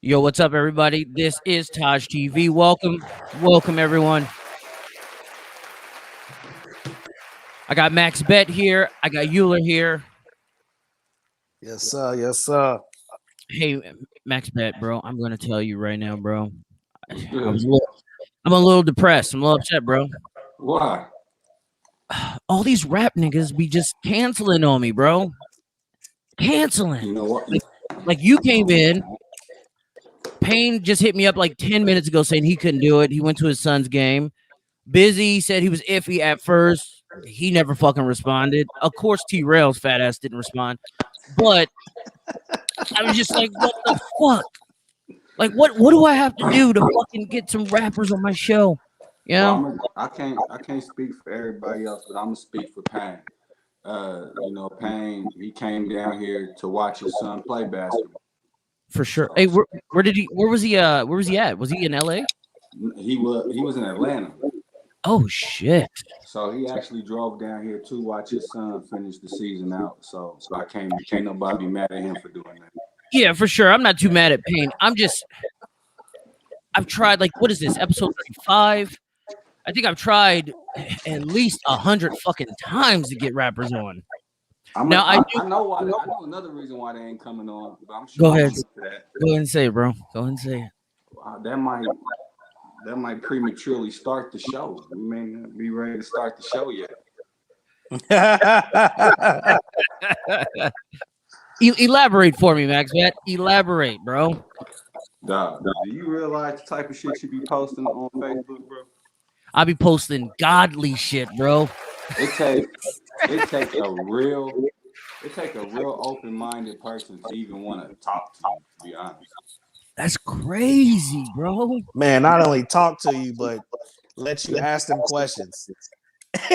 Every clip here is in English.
Yo, what's up, everybody? This is TaijhTV. Welcome, everyone. I got Max Bet here. I got Uler here. Yes, sir. Yes, sir. Hey, Max Bet, bro. I'm gonna tell you right now, bro. Good. I'm a little depressed. I'm a little upset, bro. Why? All these rap niggas be just canceling on me, bro. Canceling. You know what? Like you came in. Payne just hit me up like 10 minutes ago saying he couldn't do it. He went to his son's game. Busy said he was iffy at first. He never fucking responded. Of course, T-Rail's fat ass didn't respond. But I was just like, what the fuck? Like, what do I have to do to fucking get some rappers on my show? You know? Well, I can't speak for everybody else, but I'm gonna speak for Payne. Payne, he came down here to watch his son play basketball. For sure. Hey, where was he at? Was he in LA? He was in Atlanta. Oh shit. So he actually drove down here to watch his son finish the season out. So I can't nobody be mad at him for doing that. Yeah, for sure. I'm not too mad at Payne. I've tried, like, what is this, episode 35? I think I've tried at least 100 fucking times to get rappers on. I know another reason why they ain't coming on, but I'm sure. Go ahead. Go ahead and say it, bro. Go ahead and say it. That might prematurely start the show. We may not be ready to start the show yet. Elaborate for me, Max. Elaborate, bro. Dog, do you realize the type of shit you be posting on Facebook, bro? I be posting godly shit, bro. It take a real open-minded person to even want to talk to you, to be honest. That's crazy, bro. Man, not only talk to you, but let you ask them questions.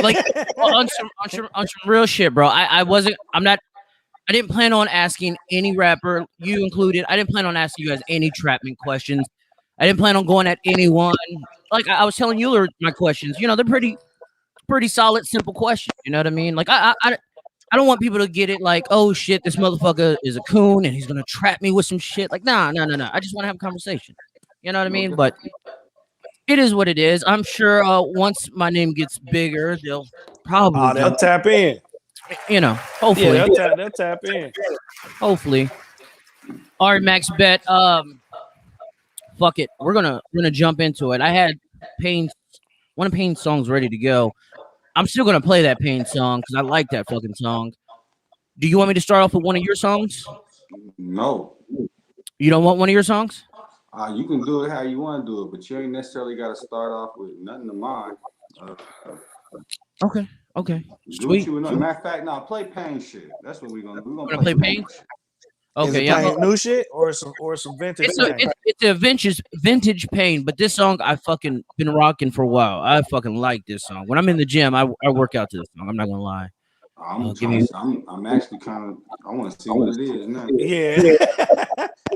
Like on some real shit, bro. I didn't plan on asking any rapper, you included. I didn't plan on asking you guys any trapment questions. I didn't plan on going at anyone. Like I was telling you my questions. You know, they're pretty solid, simple questions. You know what I mean? Like I don't want people to get it like, oh shit, this motherfucker is a coon and he's gonna trap me with some shit. Like, nah. I just want to have a conversation. You know what I mean? But it is what it is. I'm sure once my name gets bigger, they'll probably they'll tap in. You know, hopefully. Yeah, they'll tap in. Hopefully. All right, Max Bet. Fuck it. We're gonna jump into it. I had one of Payne's songs ready to go. I'm still gonna play that Payne song because I like that fucking song. Do you want me to start off with one of your songs? No. You don't want one of your songs? You can do it how you want to do it, but you ain't necessarily got to start off with nothing of mine. Okay. Sweet. Matter of fact, now play Payne shit. That's what we're gonna do. We're gonna play Payne. Okay, yeah. New shit or some vintage. It's a vintage Payne, but this song I fucking been rocking for a while. I fucking like this song. When I'm in the gym, I work out to this song. I'm not gonna lie. I'm actually kind of. I want to see what it is now. Yeah.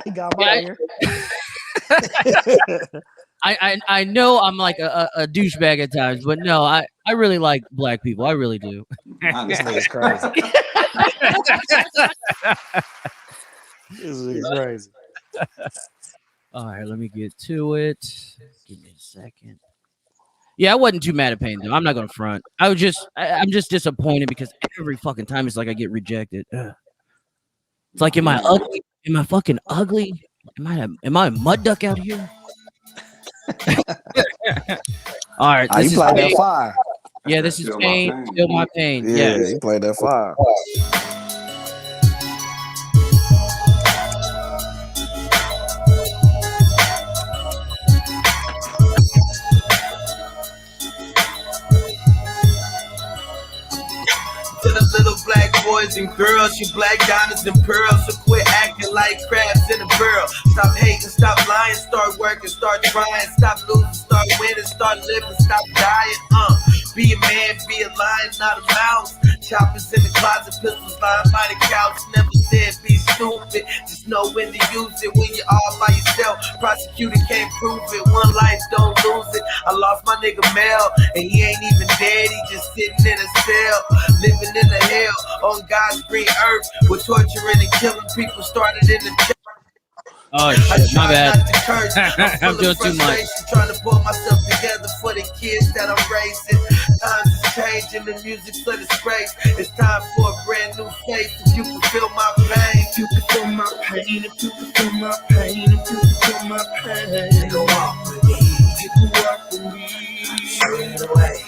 He got my ear. I know I'm like a douchebag at times, but no, I really like black people. I really do. This nigga's crazy. This is crazy. All right, let me get to it. Give me a second. Yeah, I wasn't too mad at Payne though. I'm not gonna front. I'm just disappointed because every fucking time it's like I get rejected. Ugh. It's like, am I ugly? Am I fucking ugly? Am I a mud duck out here? All right, you played that fire. Yeah, this is Payne. Feel my pain. Yeah, you played that fire. To the little black boys and girls, you black diamonds and pearls, so quit acting like crabs in a barrel. Stop hating, stop lying, start working, start trying, stop losing, start winning, start living, stop dying. Be a man, be a lion, not a mouse. Choppers in the closet, pistols lying by the couch. Never said be stupid, just know when to use it. When you're all by yourself, prosecutor can't prove it. One life, don't lose it. I lost my nigga Mel, and he ain't even dead. He just sitting in a cell, living in a hell on God's green earth, with torturing and killing people started in the church. Oh I shit, my try bad. not to curse. I'm doing too much. Trying to pull myself together for the kids that I'm raising. Times is changing, the music's a disgrace. It's time for a brand new face. If you can feel my pain, if you can feel my pain, if you can feel my pain, if you can feel my pain, take a walk with me, take a walk with me. Show you the way,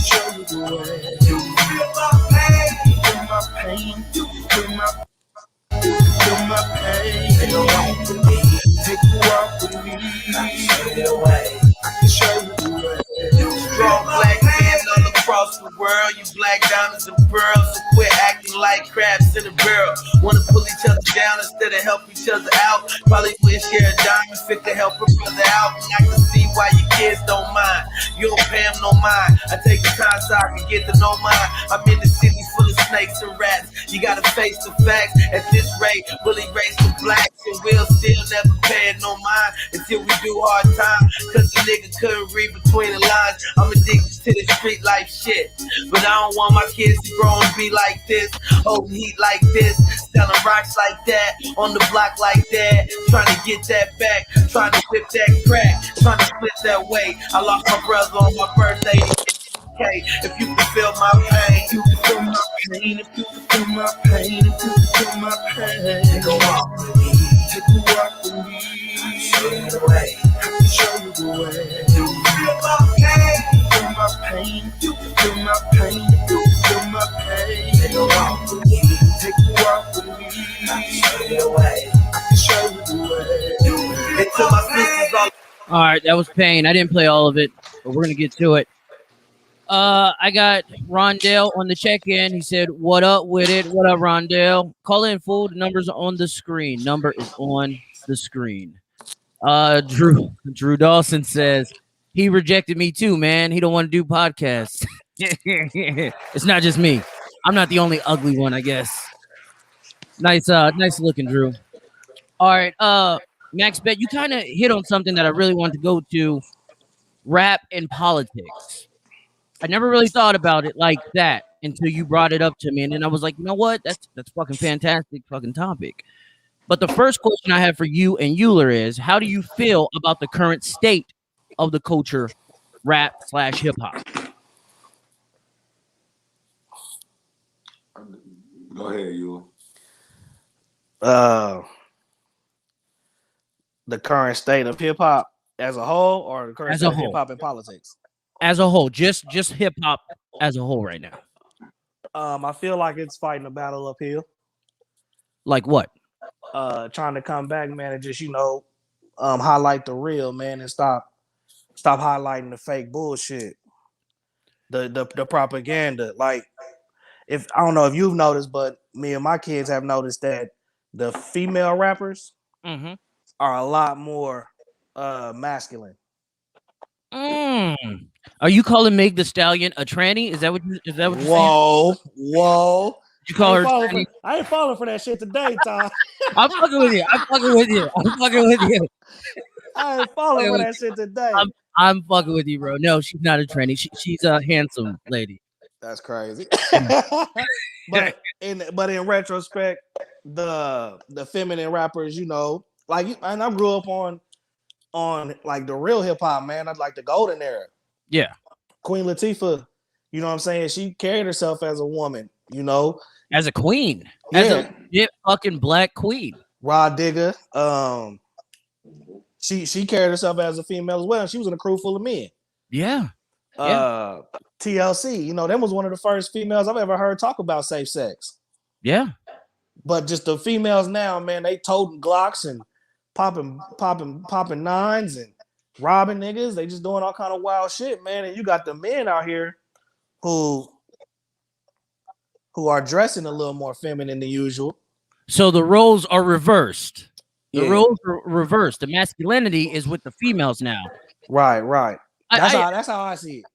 show you the way. You can feel my pain, feel my pain, you can feel my pain. Feel my pain. Take a walk with me. Take a walk with me. I can show you the way. I can show you the way. Strong black men all across the world. You black diamonds and pearls. So quit acting like crabs in a barrel. Wanna pull each other down instead of help each other out. Probably wish you're a diamond fit to help a brother out. And I can see why your kids don't mind. You don't pay them no mind. I take the time so I can get to know mine. I'm in the city full of snakes and rats. You gotta face the facts. At this rate, we'll erase the blacks and we'll still never pay it no mind until we do hard time. Cause the nigga couldn't read between the lines. I'm addicted to the street life shit, but I don't want my kids to grow and be like this. Holding heat like this, selling rocks like that, on the block like that. Trying to get that back, trying to flip that crack, trying to flip that weight. I lost my brother on my birthday. Okay, if you can feel my pain, you can feel my pain. If you can feel my pain, if you can feel my pain, take a walk with me, take a walk with me. I can show you the way, I can show you the way. You can feel my pain, feel my pain. You can feel my pain, you can feel my pain. Take a walk with me, take a walk with me. I can show you the way, I can show you the way. Until my sisters all right, that was Pain. I didn't play all of it, but we're gonna get to it. I got Rondell on the check-in. He said, "What up with it? What up, Rondell? Call in, fool. The number's on the screen. Number is on the screen." Drew Dawson says he rejected me too, man. He don't want to do podcasts. It's not just me. I'm not the only ugly one, I guess. Nice looking, Drew. All right, Max Bet, you kind of hit on something that I really wanted to go to: rap and politics. I never really thought about it like that until you brought it up to me, and then I was like, you know what? That's fucking fantastic fucking topic. But the first question I have for you and Uler is, how do you feel about the current state of the culture, rap/hip hop? Go ahead, you. The current state of hip hop as a whole, or the current As state a of hip whole. hop and politics? As a whole, just hip hop as a whole right now. I feel like it's fighting a battle uphill. Like what? Trying to come back, man, and just highlight the real, man, and stop highlighting the fake bullshit, the propaganda. Like, if I don't know if you've noticed, but me and my kids have noticed that the female rappers are a lot more masculine. Are you calling Meg the Stallion a tranny? Is that what you're saying? Whoa. You call her tranny? I ain't falling for that shit today, Tom. I'm fucking with you. I'm fucking with you. I ain't falling for that shit today. I'm fucking with you, bro. No, she's not a tranny. She's a handsome lady. That's crazy. but in retrospect, the feminine rappers, and I grew up on like the real hip hop, man. I'd like the golden era. Yeah. Queen Latifah, you know what I'm saying? She carried herself as a woman, as a queen, as a fucking black queen. Rod Digger, she carried herself as a female as well. She was in a crew full of men. Yeah. TLC, them was one of the first females I've ever heard talk about safe sex. Yeah. But just the females now, man, they toting Glocks and popping nines and robbing niggas. They just doing all kind of wild shit, man. And you got the men out here who are dressing a little more feminine than usual. So the roles are reversed. The roles are reversed. The masculinity is with the females now. Right. That's how I see it.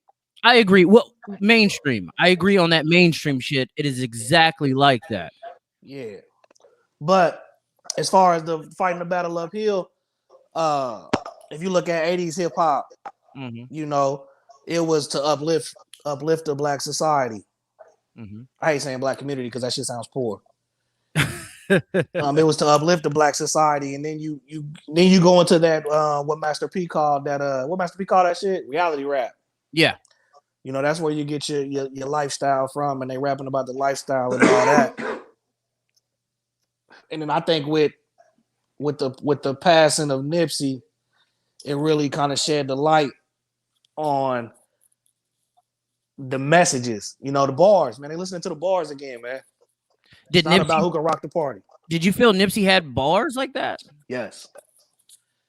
I agree. Well, mainstream. I agree on that mainstream shit. It is exactly like that. Yeah. But as far as the fighting the battle uphill, if you look at 80s hip hop, it was to uplift the black society. I hate saying black community because that shit sounds poor. It was to uplift the black society, and then you go into that what Master P called that shit? Reality rap. Yeah. You know, that's where you get your lifestyle from, and they rapping about the lifestyle and all that. And then I think with the passing of Nipsey, it really kind of shed the light on the messages. You know, the bars, man. They listening to the bars again, man. It's not about who can rock the party. Did you feel Nipsey had bars like that? Yes.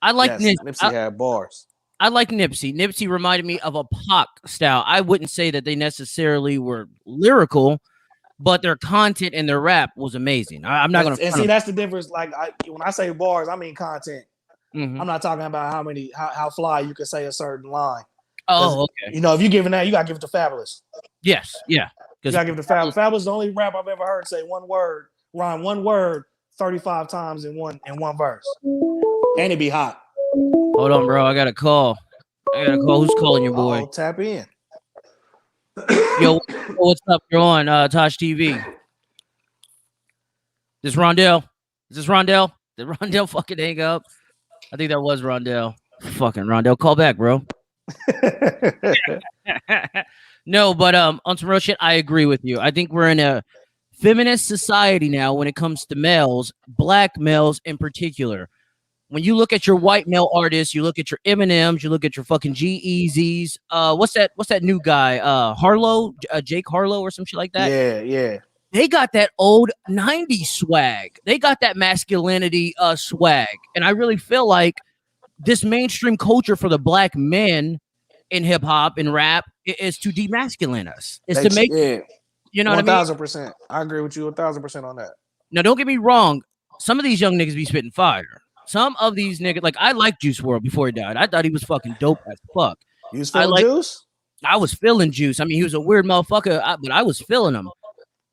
I like Nipsey had bars. I like Nipsey. Nipsey reminded me of a Pac style. I wouldn't say that they necessarily were lyrical, but their content and their rap was amazing. I'm not going to. And see, that's the difference. Like when I say bars, I mean content. Mm-hmm. I'm not talking about how fly you can say a certain line. Oh, okay. You know, if you're giving that, you gotta give it to Fabulous. Yes, yeah. You gotta give it to Fabulous. Fabulous is the only rap I've ever heard say rhyme one word 35 times in one verse, and it be hot. Hold on, bro. I got a call. Who's calling your boy? Tap in. Yo, what's up? You're on TaijhTV. This Rondell? Is this Rondell? Did Rondell fucking hang up? I think that was Rondell. Fucking Rondell. Call back, bro. No, but on some real shit, I agree with you. I think we're in a feminist society now when it comes to males, black males in particular. When you look at your white male artists, you look at your Eminems, you look at your fucking G-Eazy's. What's that new guy? Harlow, Jake Harlow or some shit like that. Yeah. They got that old 90s swag. They got that masculinity swag. And I really feel like this mainstream culture for the black men in hip hop and rap is to demasculine us. It's to make, you know what I mean? 1,000%. I agree with you 1,000% on that. Now, don't get me wrong. Some of these young niggas be spitting fire. Some of these niggas, like I liked Juice WRLD before he died. I thought he was fucking dope as fuck. You was feeling Juice? I was feeling Juice. I mean, he was a weird motherfucker, but I was feeling him.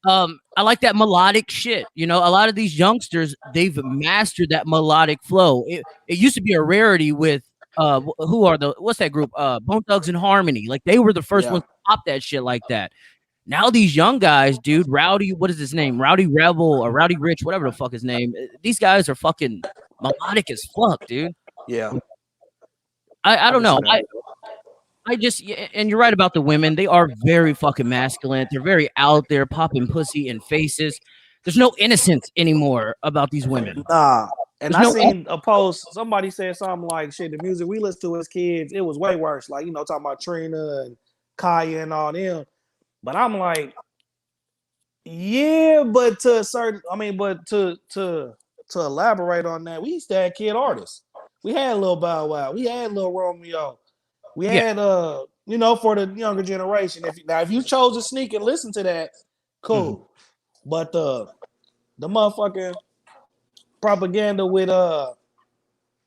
I like that melodic shit. You know, a lot of these youngsters, they've mastered that melodic flow. It used to be a rarity with what's that group? Bone Thugs and Harmony. Like they were the first ones to pop that shit like that. Now these young guys, dude, Rowdy, what is his name? Rowdy Rebel or Rowdy Rich, whatever the fuck his name. These guys are fucking melodic as fuck, dude. Yeah. I don't know. I just, and you're right about the women. They are very fucking masculine. They're very out there popping pussy in faces. There's no innocence anymore about these women. Nah. And I seen a post, somebody said something like, shit, the music we listened to as kids, it was way worse. Like, you know, talking about Trina and Kaya and all them. But I'm like, yeah, but to elaborate on that, we used to have kid artists. We had Lil Bow Wow. We had Lil Romeo. We had, you know, for the younger generation. If you chose to sneak and listen to that, cool. Mm-hmm. But the motherfucking propaganda with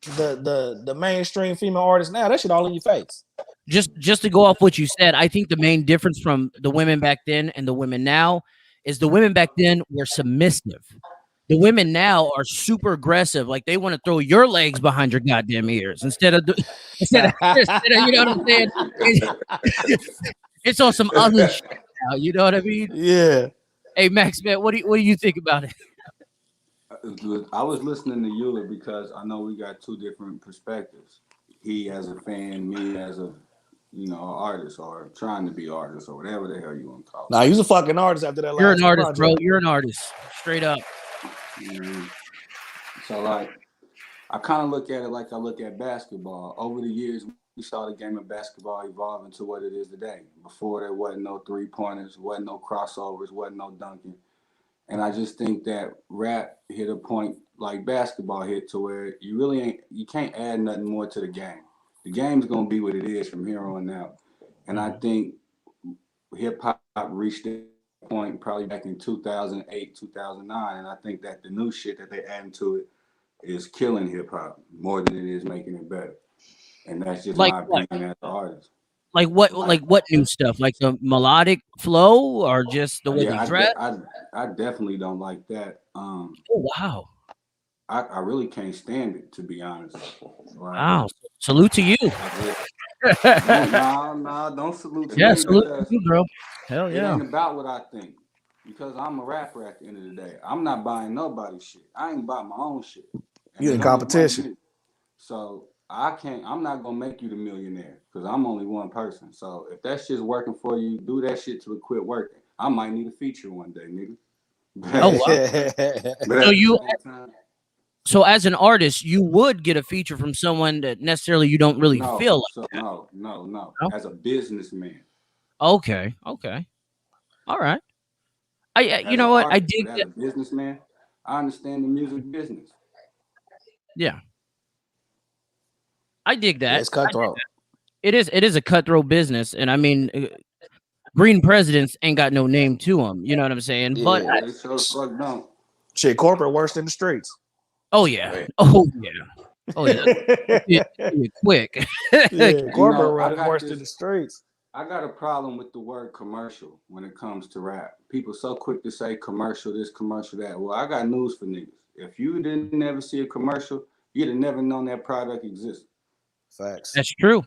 the mainstream female artists now, that shit all in your face. Just to go off what you said, I think the main difference from the women back then and the women now is the women back then were submissive. The women now are super aggressive. Like they want to throw your legs behind your goddamn ears instead of you know what I'm saying? It's on some other shit now. You know what I mean? Yeah. Hey, Max Bet, what do you think about it? I was listening to Uler because I know we got two different perspectives. He as a fan, me as a artist or trying to be artist or whatever the hell you want to call it. Nah, he's a fucking artist after that. You're an artist, project. Bro. You're an artist, straight up. Mm-hmm. So like, I kind of look at it like I look at basketball. Over the years, we saw the game of basketball evolve into what it is today. Before there wasn't no 3-pointers, wasn't no crossovers, wasn't no dunking. And I just think that rap hit a point like basketball hit to where you can't add nothing more to the game. The game's gonna be what it is from here on out. And I think hip hop reached that point probably back in 2008, 2009. And I think that the new shit that they adding to it is killing hip hop more than it is making it better. And that's just like my opinion as an artist. Like what new stuff? Like the melodic flow or just the way they dress? I definitely don't like that. Oh wow. I really can't stand it, to be honest. Like, wow. Salute to you. No, don't salute to me. Yeah, salute to you, bro. Hell yeah. It ain't about what I think. Because I'm a rapper at the end of the day. I'm not buying nobody's shit. I ain't buy my own shit. And You in competition. So I'm not gonna make you the millionaire because I'm only one person. So if that shit's working for you, do that shit till it quit working. I might need a feature one day, nigga. Oh, wow. But So as an artist, you would get a feature from someone that necessarily you don't really feel like. So no. No? As a businessman. Okay. All right. You know what? I dig that. As a businessman, I understand the music business. Yeah. I dig that. Yeah, it's cutthroat. It is a cutthroat business, and I mean, green presidents ain't got no name to them. You know what I'm saying? Yeah. But they sure the fuck don't. Shit, corporate worse than the streets. Oh yeah. Oh yeah. Quick. Yeah, corporate worse than the streets. I got a problem with the word commercial when it comes to rap. People so quick to say commercial this, commercial that. Well, I got news for niggas. If you didn't never see a commercial, you'd have never known that product existed. Facts. That's true.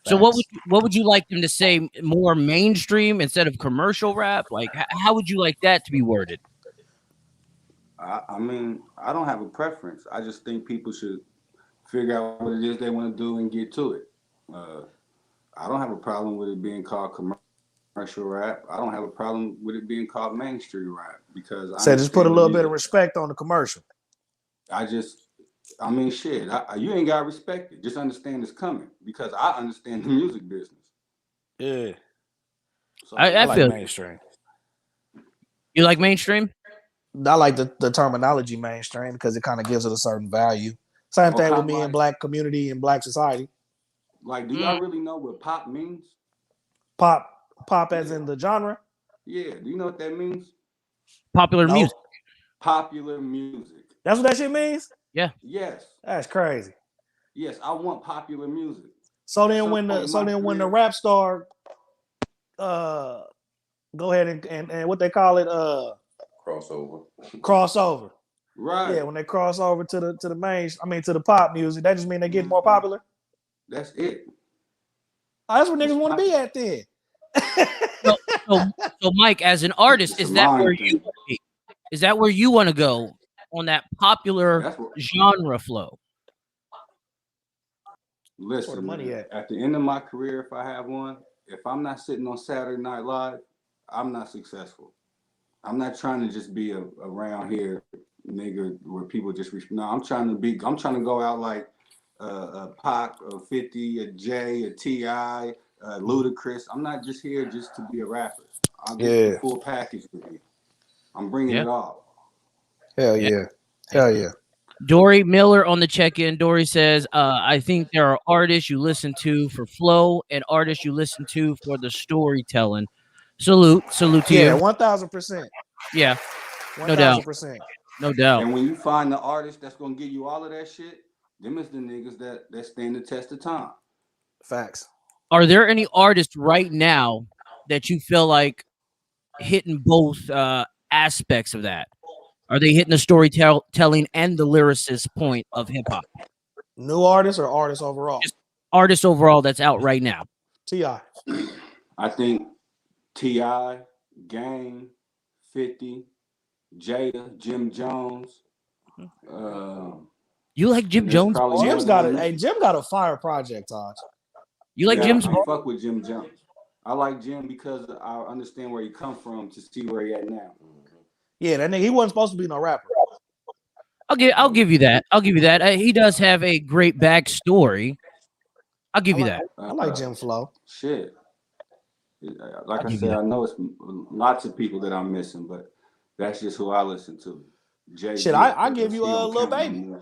So what would you like them to say? More mainstream instead of commercial rap? Like how would you like that to be worded? I mean, I don't have a preference. I just think people should figure out what it is they want to do and get to it. I don't have a problem with it being called commercial rap. I don't have a problem with it being called mainstream rap because just put a little bit of respect on the commercial. I mean, shit. You ain't gotta respect it. Just understand it's coming because I understand the music business. Yeah. So I like feel mainstream. You like mainstream? I like the terminology mainstream because it kind of gives it a certain value. Same thing with me in black community and black society. Like, do y'all really know what pop means? Pop as in the genre? Yeah. Do you know what that means? Popular music. Popular music. That's what that shit means? Yeah. Yes. That's crazy. Yes, I want popular music. So then when the rap star go ahead and what they call it crossover. Right. Yeah, when they cross over to the main, to the pop music, that just mean they get more popular. That's it. Oh, that's where niggas want to be at then. So Mike, as an artist, is that where you want to be? Is that where you want to go on that popular genre flow? Listen, the money at the end of my career, if I have one, if I'm not sitting on Saturday Night Live, I'm not successful. I'm not trying to just be around here, nigga, where people just no. I'm trying to go out like a Pac, a 50, a J, a T.I., Ludacris. I'm not just here just to be a rapper. I'll get the full package with me. I'm bringing it all. Hell yeah. Dory Miller on the check-in. Dory says, I think there are artists you listen to for flow and artists you listen to for the storytelling. Salute to you. Yeah, 1,000%. Yeah, 1,000%. No doubt. And when you find the artist that's gonna give you all of that shit, them is the niggas that stand the test of time. Facts. Are there any artists right now that you feel like hitting both aspects of that? Are they hitting the storytelling and the lyricist point of hip hop? New artists or artists overall? Just artists overall that's out right now. T.I. I think T.I., Game, 50, Jada, Jim Jones. You like Jim Jones? Jim got a fire project, Taj. You like Jim's? I fuck with Jim Jones. I like Jim because I understand where he come from to see where he at now. Yeah, that nigga, he wasn't supposed to be no rapper. I'll give you that. He does have a great backstory. I'll give you that. I like Jim Flow. Shit. Like I said, I know it's lots of people that I'm missing, but that's just who I listen to. Shit, I give you a Lil Baby.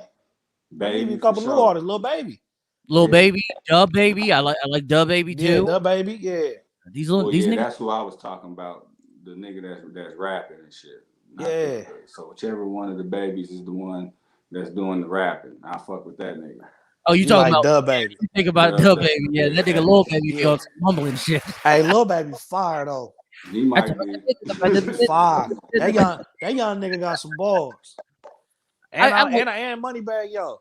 I give you a couple new artists, Lil Baby. Lil Baby, Dub Baby. I like Dub Baby too. Yeah, Dub Baby, yeah. These niggas. That's who I was talking about. The nigga that's rapping and shit. Yeah. So whichever one of the babies is the one that's doing the rapping, I fuck with that nigga. Oh, you talking about Dub Baby? You think about Dub Baby? Yeah, that nigga Lil Baby feels mumbling shit. Hey, Lil Baby fire though. He might be fire. That young nigga got some balls. And Moneybag Yo.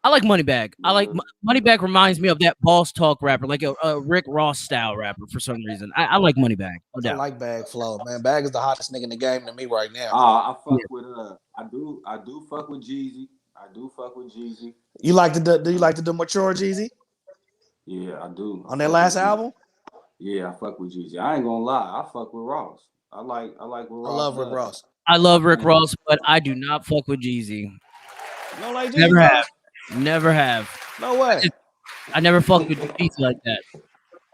I like Moneybagg. I like Moneybagg. Reminds me of that boss talk rapper, like a Rick Ross style rapper for some reason. I like Moneybagg. No I doubt. like Bag Flow, man. Bag is the hottest nigga in the game to me right now. I fuck with I do fuck with Jeezy. I do fuck with Jeezy. You like do you like the mature Jeezy Yeah, I do. on that last album? Yeah, I fuck with Jeezy. I ain't gonna lie, I fuck with Ross. I like what Ross. I love Rick does. Ross. I love Rick Ross, but I do not fuck with Jeezy. You don't like Jeezy? Never have. Never have. No way. I never fucked with Jeezy like that.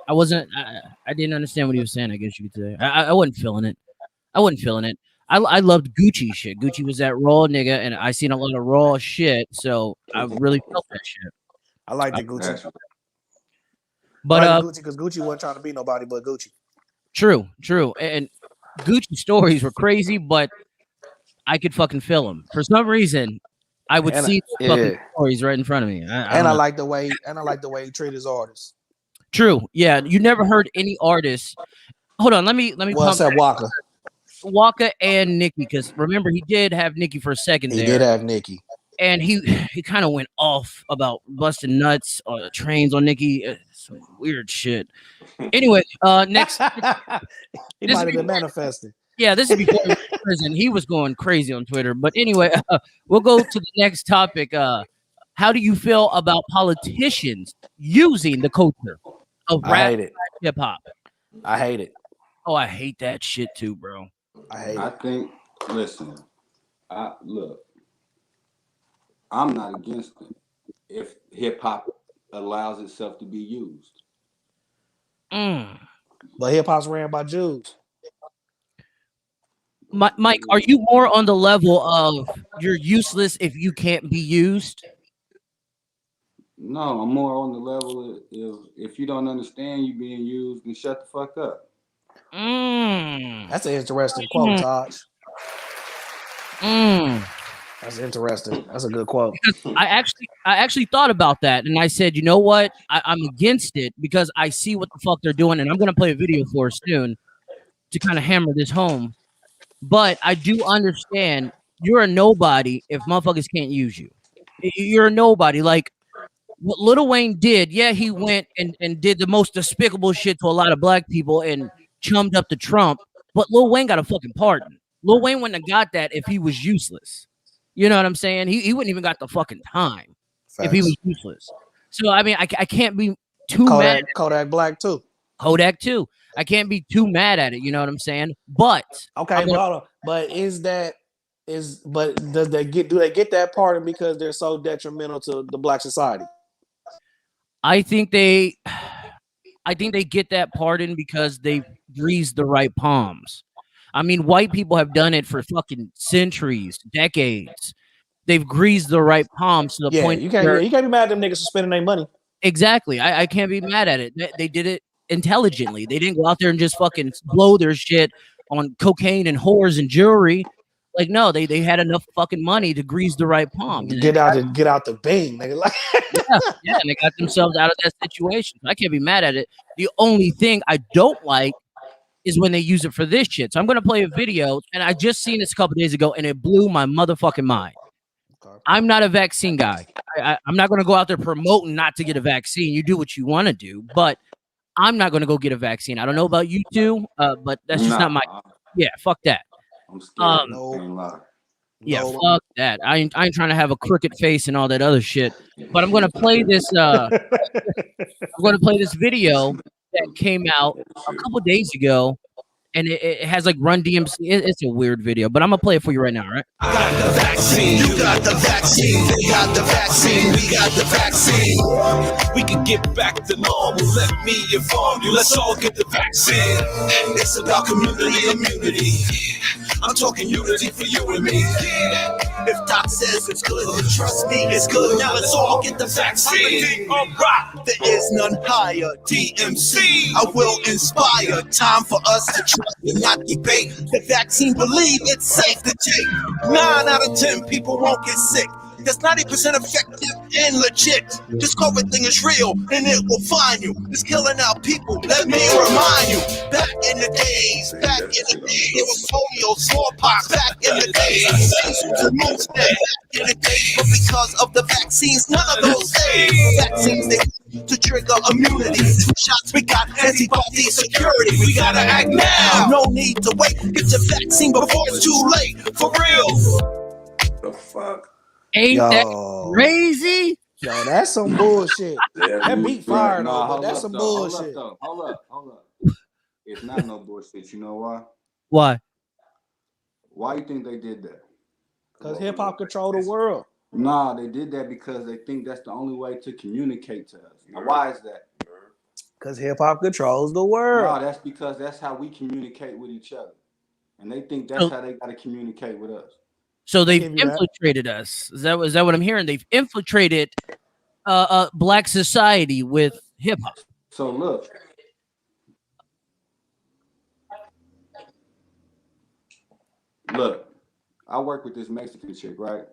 I wasn't. I didn't understand what he was saying. I guess you could say. I wasn't feeling it. I wasn't feeling it. I loved Gucci shit. Gucci was that raw nigga, and I seen a lot of raw shit, so I really felt that shit. I like the Gucci. But Gucci, because Gucci wasn't trying to be nobody but Gucci. True. And Gucci stories were crazy, but I could fucking feel them. For some reason, I would see fucking stories right in front of me. I like the way he treated his artists. True. Yeah. You never heard any artists. Hold on. Let me. What's that, Waka and Nicki, because remember he did have Nicki for a second. He did have Nicki, and he kind of went off about busting nuts on trains on Nicki. Some weird shit. Anyway, next. He might have been manifesting. Yeah, this is before he was in prison. He was going crazy on Twitter. But anyway, we'll go to the next topic. How do you feel about politicians using the culture of rap and hip hop? I hate it. Oh, I hate that shit too, bro. I think, listen, I'm not against it if hip hop allows itself to be used. But hip hop's ran by Jews. Mike, are you more on the level of you're useless if you can't be used? No, I'm more on the level of if you don't understand you being used, then shut the fuck up. That's an interesting quote, Taj. That's interesting. That's a good quote. I actually thought about that, and I said, you know what? I'm against it because I see what the fuck they're doing, and I'm gonna play a video for us soon to kind of hammer this home. But I do understand you're a nobody if motherfuckers can't use you. You're a nobody. Like what Lil Wayne did, yeah, he went and did the most despicable shit to a lot of black people and chummed up to Trump, but Lil Wayne got a fucking pardon. Lil Wayne wouldn't have got that if he was useless. You know what I'm saying? He wouldn't even got the fucking time if he was useless. So, I mean, I can't be too mad. Kodak Black, too. Kodak, too. I can't be too mad at it. You know what I'm saying? But okay, hold on. But do they get that pardon because they're so detrimental to the black society? I think they get that pardon because they greased the right palms. I mean, white people have done it for fucking centuries, decades. They've greased the right palms to the point. You can't be mad at them niggas for spending their money. Exactly. I can't be mad at it. They did it intelligently. They didn't go out there and just fucking blow their shit on cocaine and whores and jewelry. Like, no, they had enough fucking money to grease the right palm. Get out the bing, nigga. Yeah, and they got themselves out of that situation. I can't be mad at it. The only thing I don't like is when they use it for this shit. So I'm gonna play a video, and I just seen this a couple days ago, and it blew my motherfucking mind. Okay. I'm not a vaccine guy. I'm not gonna go out there promoting not to get a vaccine. You do what you want to do, but I'm not gonna go get a vaccine. I don't know about you two, but that's just not my. Yeah, fuck that. I'm scared. Fuck that. I ain't trying to have a crooked face and all that other shit. But I'm gonna play this. I'm gonna play this video that came out a couple days ago, and it has like Run DMC. It's a weird video, but I'm gonna play it for you right now, right? I got the vaccine, you got the vaccine, they got the vaccine, we got the vaccine. We can get back to normal, let me inform you, let's all get the vaccine. It's about community immunity. I'm talking unity for you and me. If Doc says it's good, then trust me, it's good. Now let's all get the vaccine. Alright, there is none higher. DMC, I will inspire. Time for us to trust and not debate. The vaccine, believe it's safe to take. 9 out of 10 people won't get sick. That's 90% effective and legit. This COVID thing is real and it will find you. It's killing our people. Let me remind you. Back in the days, it was polio, smallpox. Back in the days, most days, back in the days, but because of the vaccines, none of them vaccines they to trigger immunity. 2 shots, we got antibody security. We gotta act now. No need to wait. Get your vaccine before it's too late. For real. The fuck? Ain't that Yo, crazy? yo, that's some bullshit. That beat fire Nah, though, but that's some bullshit. Hold up. It's not no bullshit. You know why? Why? Why you think they did that? Because hip hop control the world. Nah, they did that because they think that's the only way to communicate to us. Now, why is that? Because hip hop controls the world. No, that's because that's how we communicate with each other. And they think that's how they got to communicate with us. So they've infiltrated us. Is that what I'm hearing? They've infiltrated black society with hip hop. So look, I work with this Mexican chick, right?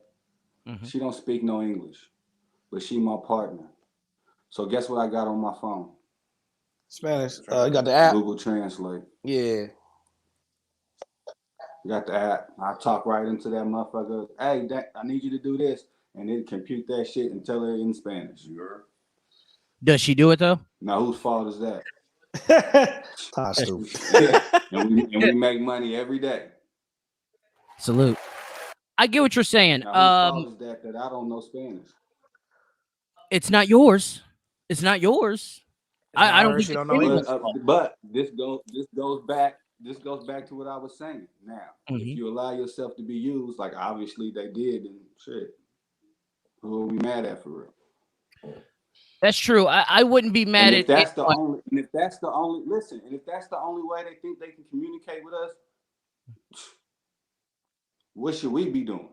Mm-hmm. She don't speak no English, but she my partner. So guess what I got on my phone? Spanish. You got the app? Google Translate. Yeah. You got the app. I talk right into that motherfucker. Hey, I need you to do this. And then compute that shit and tell her in Spanish. You heard? Does she do it though? Now whose fault is that? Stupid. Yeah. And we make money every day. Salute. I get what you're saying. Now, whose fault is that I don't know Spanish? It's not yours. It's not yours. I don't think you don't know English. But this goes back to what I was saying. Now, if you allow yourself to be used, like obviously they did, then shit. Who are we mad at for real? That's true. I wouldn't be mad at if that's the only way they think they can communicate with us, what should we be doing?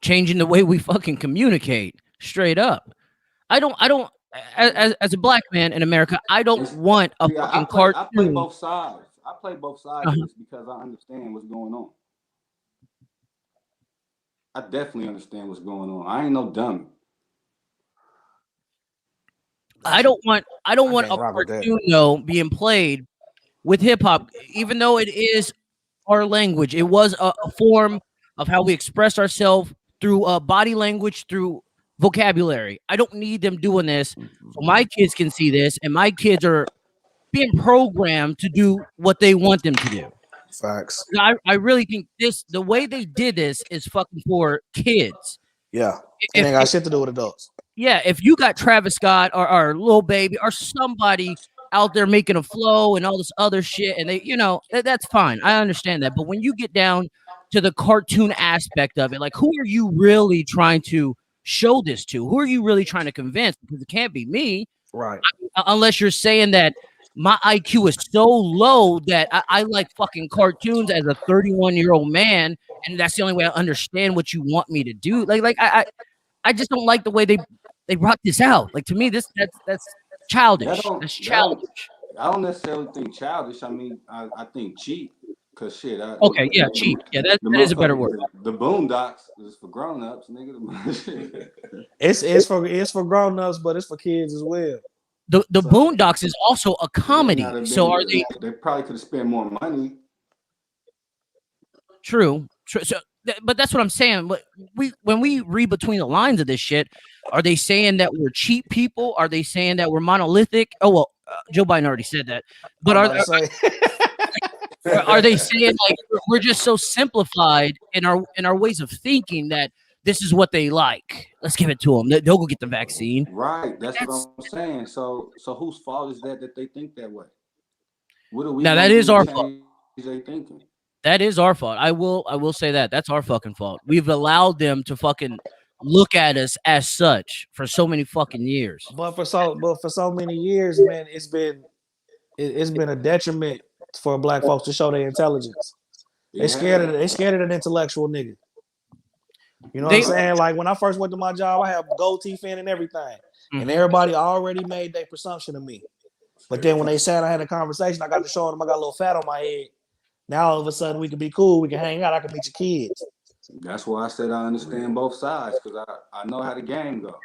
Changing the way we fucking communicate. Straight up. I don't as a black man in America, I don't want a fucking cartoon. I play both sides. I play both sides of this because I understand what's going on. I definitely understand what's going on. I ain't no dummy. I don't want a cartoon though being played with hip hop, even though it is our language. It was a form of how we express ourselves through body language, through vocabulary. I don't need them doing this so my kids can see this, and my kids are being programmed to do what they want them to do. Facts. I really think the way they did this is fucking for kids. Yeah. It ain't got shit to do with adults. Yeah, if you got Travis Scott or Lil Baby or somebody out there making a flow and all this other shit, and they, that's fine. I understand that. But when you get down to the cartoon aspect of it, like, who are you really trying to show this to? Who are you really trying to convince? Because it can't be me. Right. Unless you're saying that my IQ is so low that I like fucking cartoons as a 31-year-old man, and that's the only way I understand what you want me to do. Like I just don't like the way they brought this out. Like, to me, that's childish. That's childish. I don't necessarily think childish. I mean, I think cheap. Cause shit. Cheap. Yeah, that is a better word. The Boondocks is for grown-ups, nigga. It's for grown-ups, but it's for kids as well. The Boondocks is also a comedy. So are they? They probably could have spent more money. True. So, but that's what I'm saying. When we read between the lines of this shit, are they saying that we're cheap people? Are they saying that we're monolithic? Oh well, Joe Biden already said that. But are they saying like we're just so simplified in our ways of thinking that this is what they like? Let's give it to them. They'll go get the vaccine. Right. That's what I'm saying. So whose fault is that they think that way? What are we? Now that is our fault. They thinking. That is our fault. I will say that. That's our fucking fault. We've allowed them to fucking look at us as such for so many fucking years. But for so many years, man, it's been a detriment for black folks to show their intelligence. They scared of an intellectual nigga. You know what I'm saying? Like, when I first went to my job, I had gold teeth in and everything. And everybody already made their presumption of me. But then when they sat and had a conversation, I got to show them I got a little fat on my head. Now all of a sudden we can be cool, we can hang out, I can meet your kids. That's why I said I understand both sides, because I know how the game go.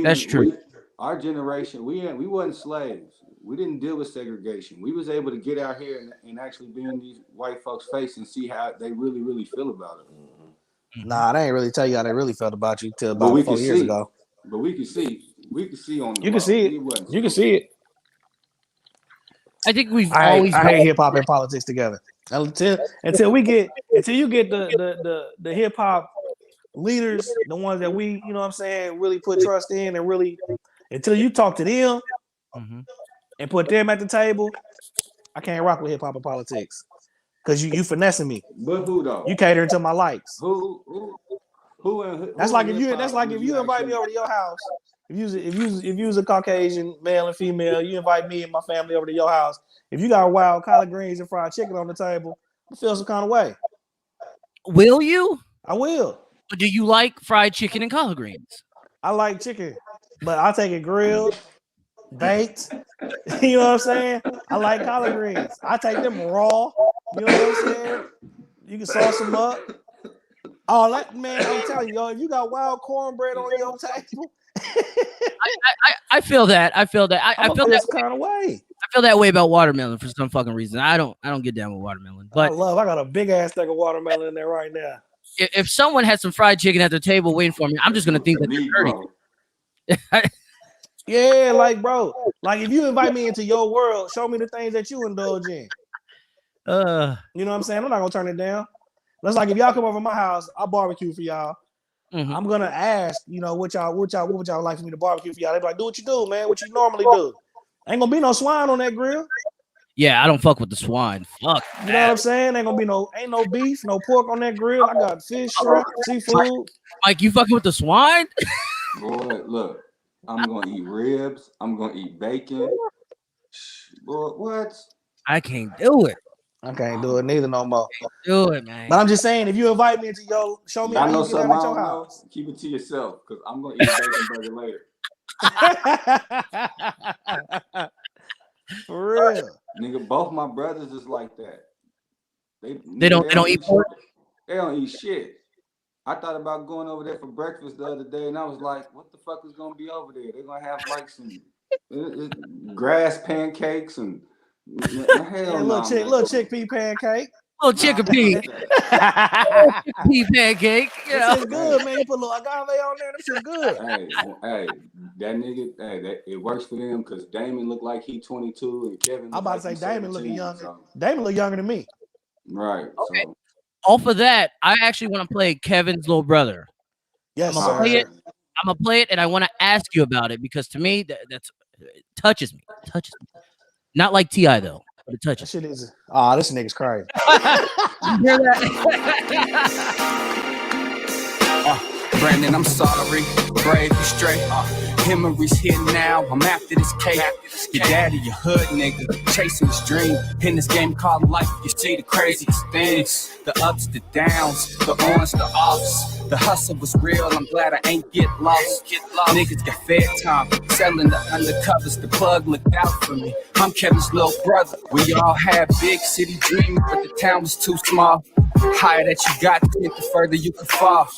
That's true. Our generation, we wasn't slaves. We didn't deal with segregation. We was able to get out here and actually be in these white folks' face and see how they really, really feel about it. Nah, they ain't really tell you how they really felt about you till about 4 years ago. But we can see. We can see on the You can see it. You can see it. I think we've I always hate hip hop and politics together. Until you get the hip hop leaders, the ones that we, you know what I'm saying, really put trust in and really until you talk to them and put them at the table, I can't rock with hip hop and politics. Cause you finessing me. But who though? You catering to my likes. Who That's like if you invite me over to your house. If you was a Caucasian male and female, you invite me and my family over to your house. If you got wild collard greens and fried chicken on the table, I feel some kind of way. Will you? I will. But do you like fried chicken and collard greens? I like chicken, but I take it grilled, baked. You know what I'm saying? I like collard greens. I take them raw. You know what I'm saying? You can sauce them up. Oh, that man, I'm telling you, yo, if you got wild cornbread on your table, I feel that. I feel that kind of way. I feel that way about watermelon for some fucking reason. I don't get down with watermelon. But I got a big ass stack of watermelon in there right now. If someone had some fried chicken at their table waiting for me, I'm just gonna think that they're dirty. Yeah, like bro, like if you invite me into your world, show me the things that you indulge in. You know what I'm saying? I'm not gonna turn it down. That's like if y'all come over to my house, I'll barbecue for y'all. I'm gonna ask, you know, what y'all like for me to barbecue for y'all. They be like, do what you do, man. What you normally do. Ain't gonna be no swine on that grill. Yeah, I don't fuck with the swine. Fuck. You know what I'm saying? Ain't no beef, no pork on that grill. I got fish, shrimp, seafood. Mike, you fucking with the swine? Boy, look, I'm gonna eat ribs. I'm gonna eat bacon. Boy, what? I can't do it. I can't do it neither no more. Do it, man. But I'm just saying, if you invite me into your, show me I how know you get out at your house. Keep it to yourself, because I'm gonna eat bacon burger later. For real, nigga. Both my brothers is like that. They don't eat pork. They don't eat shit. I thought about going over there for breakfast the other day, and I was like, "What the fuck is gonna be over there? They're gonna have like some grass pancakes and little chickpea pancake." Oh, chickpea. Chickpea pancake. Yeah, it's good, man. You put a little agave on there. That shit's good. Hey, that nigga, it works for them because Damon looked like he 22 and Kevin. I'm about to say Damon looking younger. So. Damon look younger than me. Right. Okay. So. Off of that, I actually want to play Kevin's little brother. Yes, I'm gonna play it, and I want to ask you about it because to me, it touches me. Not like T.I. though. But it touches. That shit is. This nigga's crazy. You hear that? Brandon, I'm sorry. Brave and straight. Memories here now. I'm after this cake. Your daddy, your hood nigga, chasing his dream. In this game called life, you see the craziest things. The ups, the downs, the ons, the offs. The hustle was real, I'm glad I ain't get lost. Niggas got fed time, selling the undercovers. The plug looked out for me. I'm Kevin's little brother. We all had big city dreams, but the town was too small. Higher that you got, the further you could fall.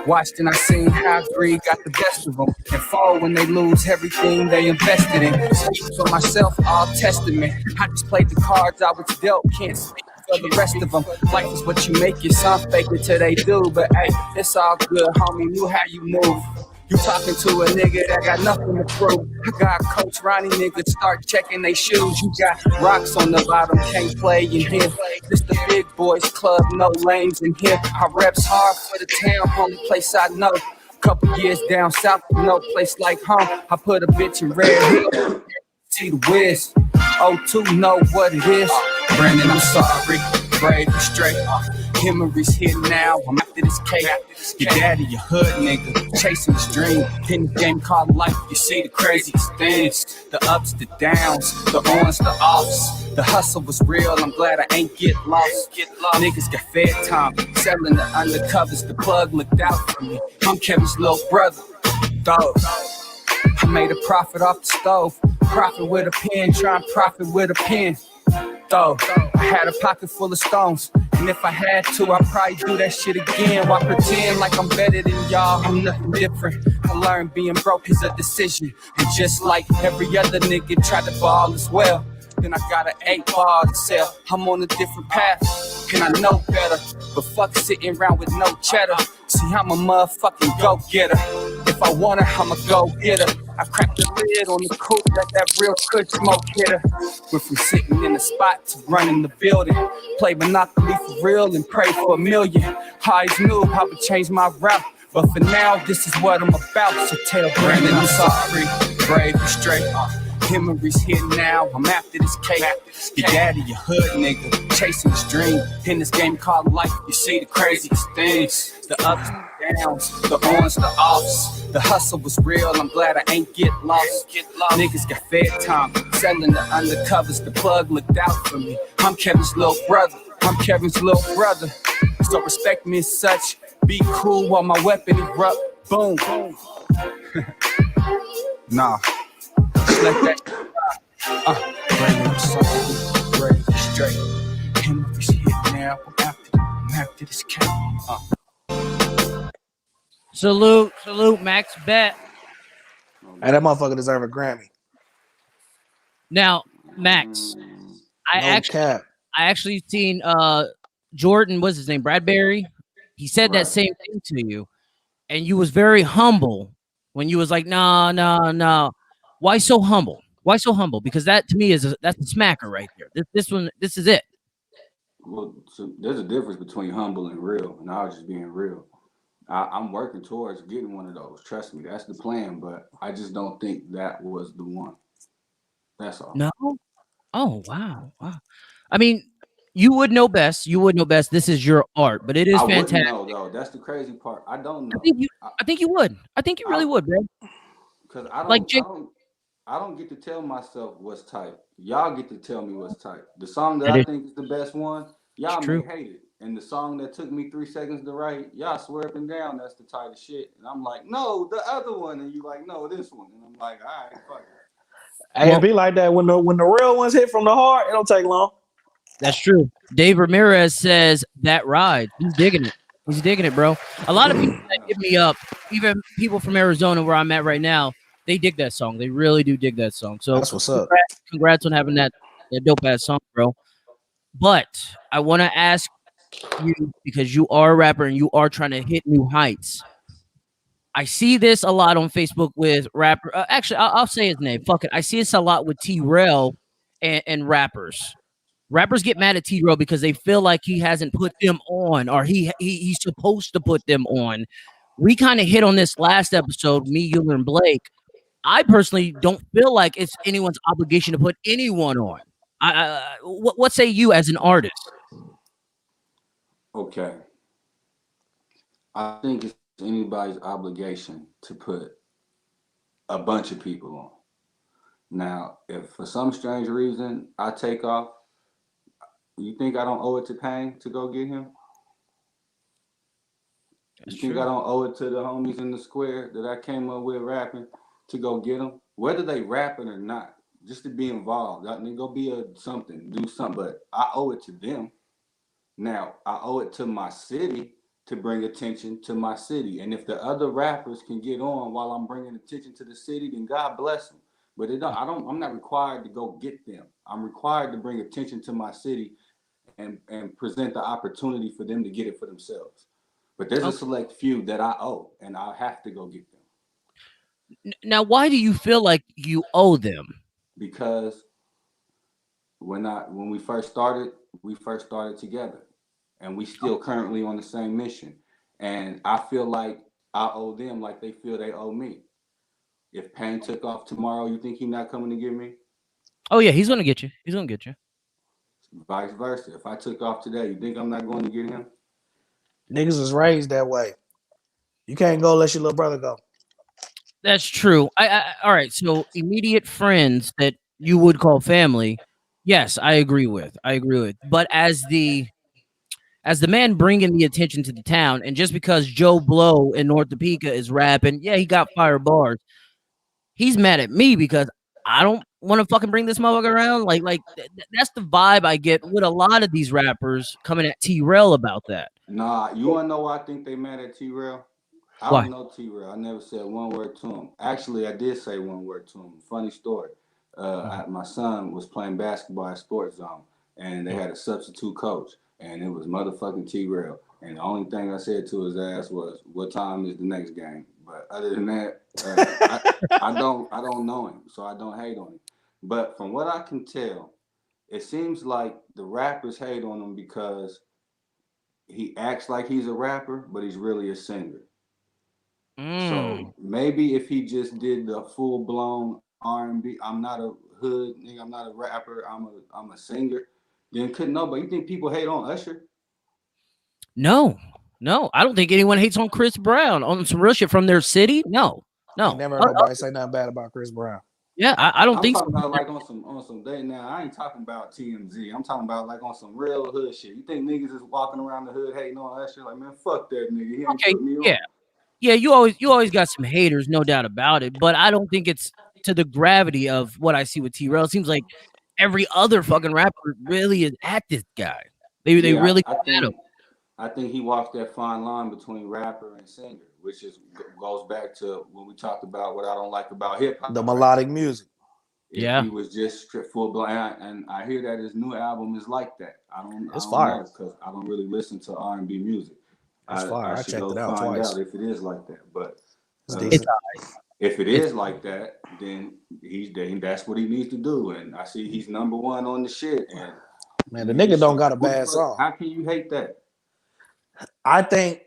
Watched and I seen how greed got the best of them and fall when they lose everything they invested in. Speak for myself, all testament. I just played the cards I was dealt, can't speak for the rest of them. Life is what you make it, some fake it till they do. But hey, it's all good, homie, knew how you move. You talking to a nigga that got nothing to prove. I got Coach Ronnie niggas start checking they shoes. You got rocks on the bottom, can't play in here. This the big boys club, no lanes in here. I reps hard for the town, only place I know. Couple years down south, no place like home. I put a bitch in red hill, see the whiz. O2 know what it is. Brandon, I'm sorry, brave and straight. Memories here now, I'm after this cake. Your daddy, your hood nigga, chasing his dream. In the game called life, you see the craziest things. The ups, the downs, the ons, the offs. The hustle was real, I'm glad I ain't get lost. Niggas got fed time, selling the undercovers. The plug looked out for me. I'm Kevin's little brother. Dog. I made a profit off the stove. Profit with a pen, try and profit with a pen. Though I had a pocket full of stones, and if I had to, I'd probably do that shit again. Why pretend like I'm better than y'all? I'm nothing different. I learned being broke is a decision, and just like every other nigga tried to ball as well. then I got an 8 ball to sell. I'm on a different path, and I know better. But fuck sitting around with no cheddar. See, I'm a motherfucking go-getter. If I want her, I'm a go-getter. I cracked the lid on the coupe, let that real good smoke hit her. Went from sitting in the spot to running the building. Play Monopoly for real and pray for a million. I always knew I would change my route, but for now, this is what I'm about. So tell Brandon I'm sorry, brave and straight. Memories here now, I'm after this cake. Your daddy, your hood nigga, chasing his dream. In this game called life, you see the craziest things. The ups and downs, the ons, the offs. The hustle was real, I'm glad I ain't get lost. Niggas got fed time, selling the undercovers. The plug looked out for me. I'm Kevin's little brother, I'm Kevin's little brother. So respect me as such, be cool while my weapon erupt. Boom. Nah. Let that Brandon, I'm sorry, brave and straight. Memories here now, I'm after this cake. Salute, Max Bet. Hey, that motherfucker deserve a Grammy. Now, Max, I actually seen Jordan, what's his name, Bradbury. He said that same thing to you, and you was very humble when you was like, no. Why so humble? Why so humble? Because that to me that's the smacker right there. This is it. Well, so there's a difference between humble and real, and I was just being real. I'm working towards getting one of those. Trust me, that's the plan. But I just don't think that was the one. That's all. No. Oh wow. I mean, you would know best. This is your art, but it is fantastic. I wouldn't know though. That's the crazy part. I don't know. I think you would. I think you really would, bro. Because I don't get to tell myself what's tight. Y'all get to tell me what's tight. The song that I think is the best one, y'all may hate it. And the song that took me 3 seconds to write, y'all swear up and down that's the tightest shit. And I'm like, no, the other one. And you like, no, this one. And I'm like, all right, fuck it. Hey, it be like that when the real ones hit from the heart, it don't take long. That's true. Dave Ramirez says that ride. He's digging it, bro. A lot of people that hit me up, even people from Arizona where I'm at right now, they dig that song. They really do dig that song. So that's what's up. Congrats on having that dope ass song, bro. But I want to ask you, because you are a rapper and you are trying to hit new heights. I see this a lot on Facebook with rapper. Actually, I'll say his name. Fuck it. I see this a lot with T-Rail and rappers. Rappers get mad at T-Rail because they feel like he hasn't put them on, or he's supposed to put them on. We kind of hit on this last episode, me, Uler, and Blake. I personally don't feel like it's anyone's obligation to put anyone on. What say you as an artist? Okay. I think it's anybody's obligation to put a bunch of people on. Now, if for some strange reason I take off, you think I don't owe it to Pain to go get him? You think I don't owe it to the homies in the square that I came up with rapping to go get them? Whether they rapping or not, just to be involved. I mean, go be do something, but I owe it to them. Now, I owe it to my city to bring attention to my city. And if the other rappers can get on while I'm bringing attention to the city, then God bless them. But I'm not required to go get them. I'm required to bring attention to my city and present the opportunity for them to get it for themselves. But there's a select few that I owe, and I have to go get them. Now, why do you feel like you owe them? Because when we first started together, and we still currently on the same mission. And I feel like I owe them like they feel they owe me. If Pain took off tomorrow, you think he's not coming to get me? Oh yeah, he's gonna get you. Vice versa. If I took off today, you think I'm not going to get him? Niggas was raised that way. You can't go unless your little brother go. That's true. All right. So immediate friends that you would call family, yes, I agree with. But as the man bringing the attention to the town, and just because Joe Blow in North Topeka is rapping, yeah, he got fire bars. He's mad at me because I don't want to fucking bring this motherfucker around. Like that's the vibe I get with a lot of these rappers coming at T-Rail about that. Nah, you want to know why I think they mad at T-Rail? I don't know T-Rail. I never said one word to him. Actually, I did say one word to him. Funny story. My son was playing basketball at Sports Zone, and they had a substitute coach, and it was motherfucking T-Rail. And the only thing I said to his ass was, "What time is the next game?" But other than that, I don't know him, so I don't hate on him. But from what I can tell, it seems like the rappers hate on him because he acts like he's a rapper, but he's really a singer. So maybe if he just did the full blown R&B, I'm not a hood nigga, I'm not a rapper, I'm a singer, then couldn't know. But you think people hate on Usher? No, I don't think anyone hates on Chris Brown on some real shit from their city. No. I never heard nobody say nothing bad about Chris Brown. Yeah, I don't think so. I'm talking about like on some day now. I ain't talking about TMZ. I'm talking about like on some real hood shit. You think niggas is walking around the hood hating on Usher? Like, man, fuck that nigga. He ain't put me on. Yeah, you always got some haters, no doubt about it. But I don't think it's to the gravity of what I see with T-Rail. It seems like every other fucking rapper really is at this guy. They really I think he walks that fine line between rapper and singer, which goes back to when we talked about what I don't like about hip hop. The melodic music. If he was just full blown, and I hear that his new album is like that. I don't know because I don't really listen to R&B music. It's fire. I checked it out twice. Out if it is like that, but if it is like that, then that's what he needs to do. And I see he's number one on the shit. And man, the nigga don't got a bad song. How can you hate that? I think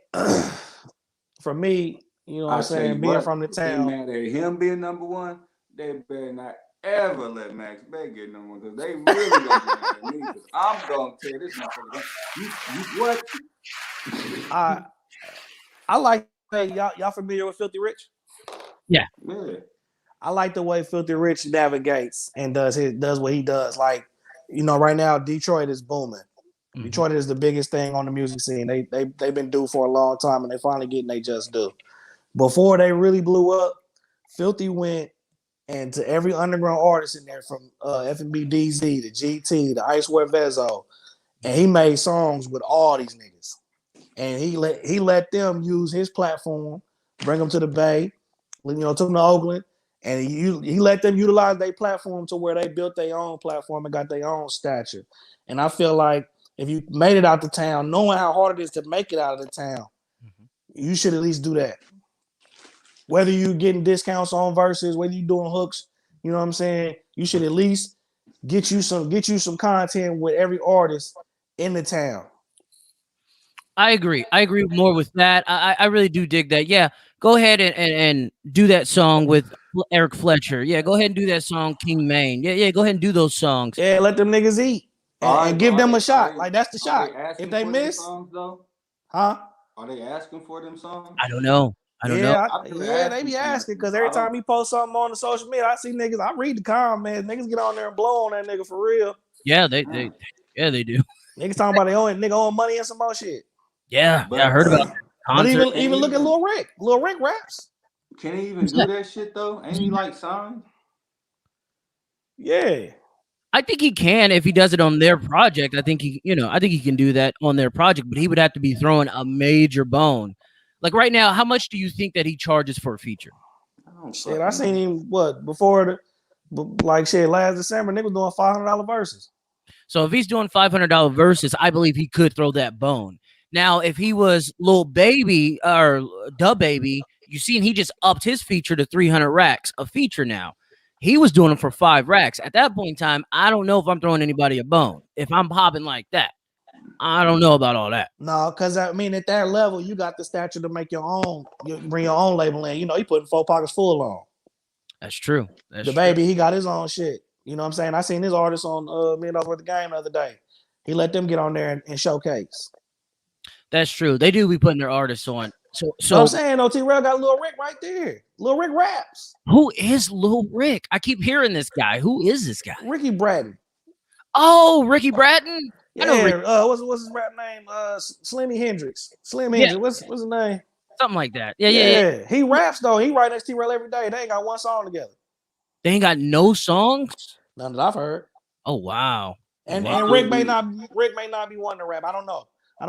for me, you know what I'm saying, being from the town, mad at him being number one, they better not ever let Max Bet get number one because they really gonna get mad at me. Because I'm gonna tell this motherfucker, you what? I like y'all familiar with Filthy Rich? Yeah. I like the way Filthy Rich navigates and does what he does. Like, you know, right now Detroit is booming. Detroit is the biggest thing on the music scene. They've been due for a long time, and they finally getting they just do. Before they really blew up, Filthy went and to every underground artist in there, from FNB DZ to GT to Icewear Vezo, and he made songs with all these niggas. And he let them use his platform, bring them to the Bay, you know, took them to Oakland, and he let them utilize their platform to where they built their own platform and got their own stature. And I feel like if you made it out the town, knowing how hard it is to make it out of the town, you should at least do that. Whether you getting discounts on verses, whether you doing hooks, you know what I'm saying? You should at least get you some content with every artist in the town. I agree. I agree more with that. I really do dig that. Yeah, go ahead and do that song with Eric Fletcher. Yeah, go ahead and do that song, King Maine. Yeah, go ahead and do those songs. Yeah, let them niggas eat. And give them a shot. Like, that's the shot. If they miss, songs, though? Huh? Are they asking for them songs? I don't know. Yeah, they be asking because every time he posts something on the social media, I see niggas. I read the comments. Niggas get on there and blow on that nigga for real. Yeah, they do. Niggas talking about nigga own money and some more shit. Yeah, I heard about that. But even look at Lil Rick. Lil Rick raps. Can he even do that shit though? Ain't he like signed? Yeah. I think he can if he does it on their project. I think he can do that on their project, but he would have to be throwing a major bone. Like right now, how much do you think that he charges for a feature? Shit, I seen him last December, nigga was doing $500 verses. So if he's doing $500 verses, I believe he could throw that bone. Now, if he was Lil Baby or Da Baby, you seen he just upped his feature to 300 racks a feature now. He was doing them for 5 racks. At that point in time, I don't know if I'm throwing anybody a bone. If I'm popping like that, I don't know about all that. No, because I mean, at that level, you got the stature to make your own. You bring your own label in. You know, he putting 4 pockets full on. That's true. The Baby, he got his own shit. You know what I'm saying? I seen his artists on $1 Million Worth of Game the other day. He let them get on there and showcase. That's true. They do be putting their artists on. So I'm saying, T-Rail got Lil Rick right there. Lil Rick raps. Who is Lil Rick? I keep hearing this guy. Who is this guy? Ricky Bratton. Oh, Ricky Bratton. Yeah. What's his rap name? Slimmy Hendrix. Slim Hendrix. What's his name? Something like that. Yeah. He raps though. He write next to T-Rail every day. They ain't got one song together. They ain't got no songs? None that I've heard. Oh wow. And Rick may not be wanting to rap. I don't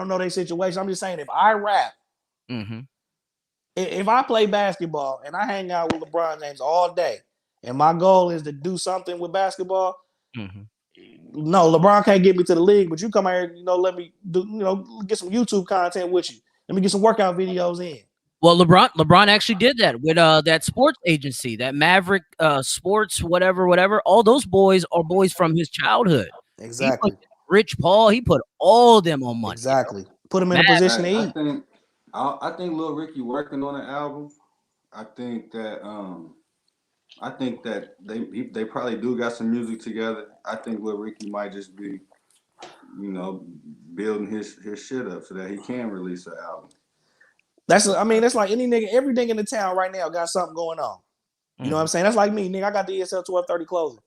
know their situation. I'm just saying, if I rap, if I play basketball and I hang out with LeBron James all day, and my goal is to do something with basketball. Mm-hmm. No, LeBron can't get me to the league, but you come here, let me do, get some YouTube content with you. Let me get some workout videos in. Well, LeBron actually did that with that sports agency, that Maverick Sports, whatever. All those boys are boys from his childhood. Exactly. Rich Paul, he put all them on money. Exactly. Put him in a position to eat. I think Lil Ricky working on an album. I think that they probably do got some music together. I think Lil Ricky might just be, building his shit up so that he can release an album. That's like any nigga, every nigga in the town right now got something going on. You know what I'm saying? That's like me, nigga. I got the ESL 1230 closing.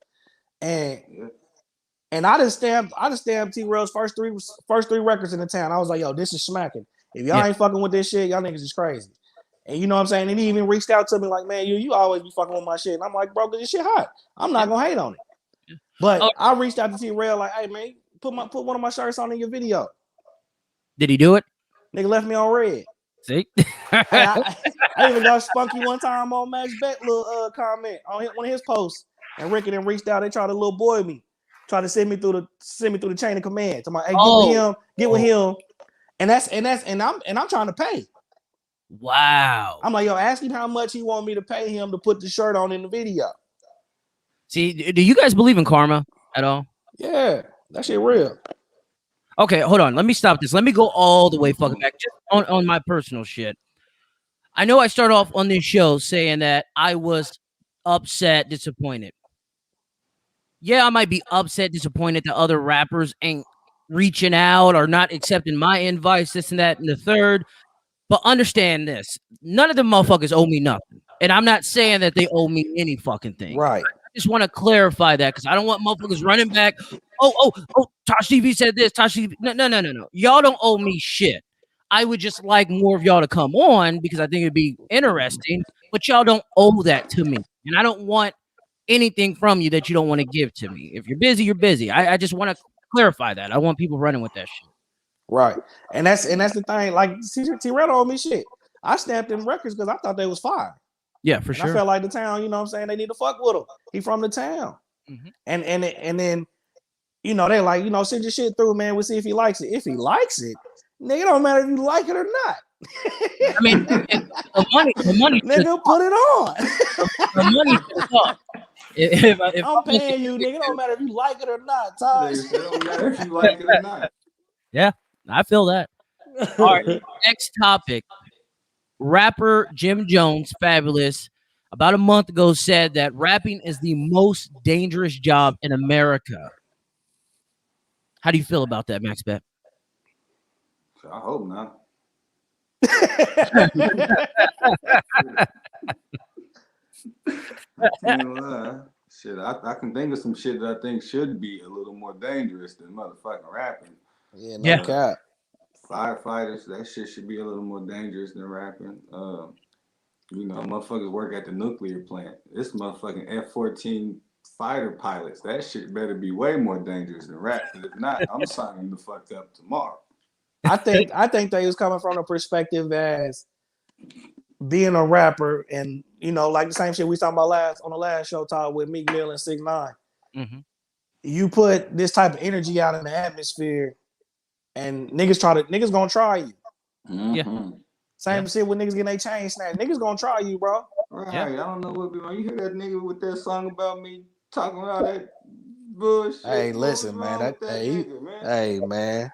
And I just stamped T-Rail's first three records in the town. I was like, yo, this is smacking. If y'all ain't fucking with this shit, y'all niggas is crazy. And you know what I'm saying? And he even reached out to me like, man, you always be fucking with my shit. And I'm like, bro, cause this shit hot. I'm not gonna hate on it. But I reached out to T-Rail like, hey man, put one of my shirts on in your video. Did he do it? Nigga left me on red. See? I even got spunky one time on Max Bet little comment on one of his posts. And Ricky then reached out, they tried to little boy me. Tried to send me through the chain of command. To my hey, get with him. And I'm trying to pay. Wow. I'm like, yo, ask him how much he want me to pay him to put the shirt on in the video. See, do you guys believe in karma at all? Yeah, that shit real. Okay, hold on. Let me stop this. Let me go all the way fucking back just on my personal shit. I know I start off on this show saying that I was upset, disappointed. Yeah, I might be upset, disappointed that other rappers ain't reaching out or not accepting my invites, this and that, and the third. But understand this. None of them motherfuckers owe me nothing. And I'm not saying that they owe me any fucking thing. Right. I just want to clarify that because I don't want motherfuckers running back. Oh, TaijhTV said this. TaijhTV. No. Y'all don't owe me shit. I would just like more of y'all to come on because I think it'd be interesting. But y'all don't owe that to me. And I don't want anything from you that you don't want to give to me. If you're busy, you're busy. I just want to clarify that. I want people running with that shit. Right. And that's the thing. Like T-Red owed me shit. I stamped in records because I thought they was fire. Yeah, for sure. I felt like the town, you know what I'm saying? They need to fuck with him. He from the town. Mm-hmm. And then, they like, send your shit through, man. We'll see if he likes it. If he likes it, nigga, it don't matter if you like it or not. I mean, the money. Nigga, put it on. The money is up. If I'm paying you, nigga. It don't matter if you like it or not, Taj. It don't matter if you like it or not. Yeah, I feel that. All right, next topic. Rapper Jim Jones, Fabulous, about a month ago said that rapping is the most dangerous job in America. How do you feel about that, Max Bet? I hope not. Shit, I can think of some shit that I think should be a little more dangerous than motherfucking rapping. Yeah, no cap. Firefighters, that shit should be a little more dangerous than rapping. Motherfuckers work at the nuclear plant. This motherfucking F-14 fighter pilots, that shit better be way more dangerous than rapping. If not, I'm signing the fuck up tomorrow. I think they was coming from a perspective as being a rapper and like the same shit we talking about on the last show, Todd, with Meek Mill and 6ix9ine. Mm-hmm. You put this type of energy out in the atmosphere, and niggas gonna try you. Mm-hmm. Yeah. Same shit with niggas getting their chain snatched. Niggas gonna try you, bro. Right. Yeah. I don't know what you hear that nigga with that song about me talking about that bullshit. Hey, listen, man. Hey, man.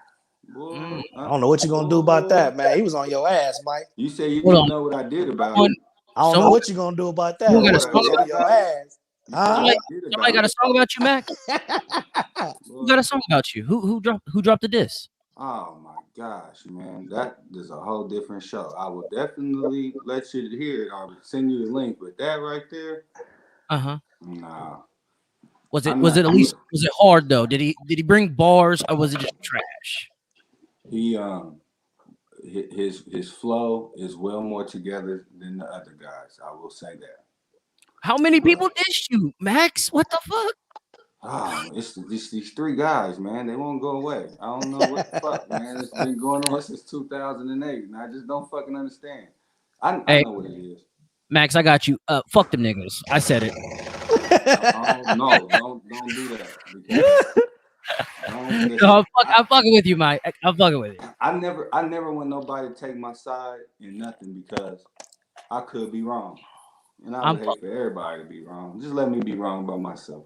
Boy, I don't know what you gonna do about that, man. He was on your ass, Mike. You say you didn't know what I did about it. I don't know what you gonna do about that. You got a song about your ass. Somebody got a song about you, Max? Who got a song about you? Who dropped the diss? Oh my gosh, man. That is a whole different show. I will definitely let you hear it or send you a link, but that right there. Nah. Was it hard though? Did he bring bars or was it just trash? He his flow is well more together than the other guys. I will say that. How many people dissed you, Max? What the fuck? It's these three guys, man. They won't go away. I don't know what the fuck, man. It's been going on since 2008, and I just don't fucking understand. I know what it is. Max, I got you. Fuck them niggas. I said it. No, don't do that. Because No, I'm fucking with you, Mike. I'm fucking with you. I never want nobody to take my side in nothing because I could be wrong. And I would hate for everybody to be wrong. Just let me be wrong about myself.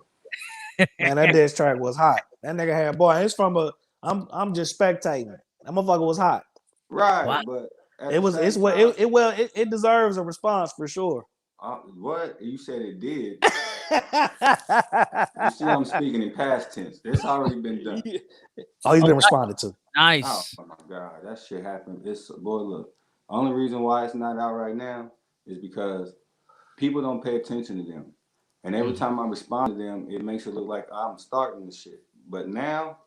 Man, that diss track was hot. That nigga had boy. It's from a. I'm just spectating. That motherfucker was hot. Right, What? but it deserves a response for sure. What you said it did. You see, I'm speaking in past tense. That's already been done. Oh, he's been responded to. Nice. Oh my god, that shit happened. It's boy, look. Only reason why it's not out right now is because people don't pay attention to them. And every time I respond to them, it makes it look like I'm starting the shit. But now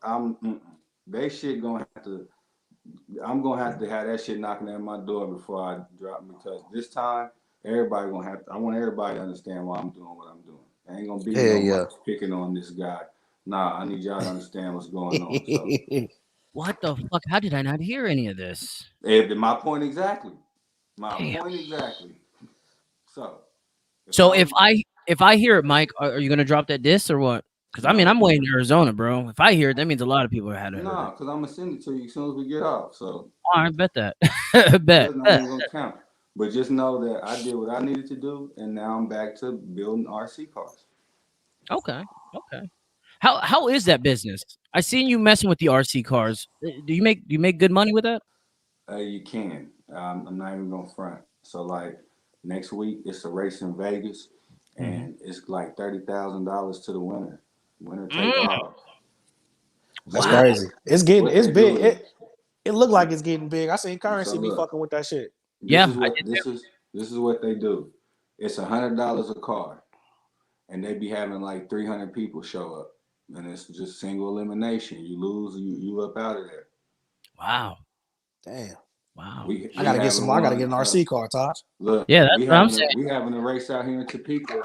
they shit gonna have to. I'm gonna have to have that shit knocking at my door before I drop because this time everybody gonna have to. I want everybody to understand why I'm doing what I'm doing. I ain't gonna be picking on this guy. Nah, I need y'all to understand what's going on. So. What the fuck? How did I not hear any of this? My point exactly. Point exactly. So if I hear it, Mike, are you gonna drop that diss or what? Because I mean, I'm way in Arizona, bro. If I hear it, that means a lot of people had it. No, because I'm gonna send it to you as soon as we get off. So I bet that. Bet. That's not even gonna count. But just know that I did what I needed to do, and now I'm back to building RC cars. Okay. How is that business? I seen you messing with the RC cars. Do you make good money with that? You can. I'm not even gonna front. So like next week, it's a race in Vegas, and it's like $30,000 to the winner. Winner take all. That's crazy. It's big. It looked like it's getting big. I seen Currency be fucking with that shit. This is what they do. It's $100 a car, and they be having like 300 people show up, and it's just single elimination. You lose, you up out of there. Wow. Damn. Wow. I gotta get an RC car, Taj. Look, yeah, that's what I'm saying. We having a race out here in Topeka,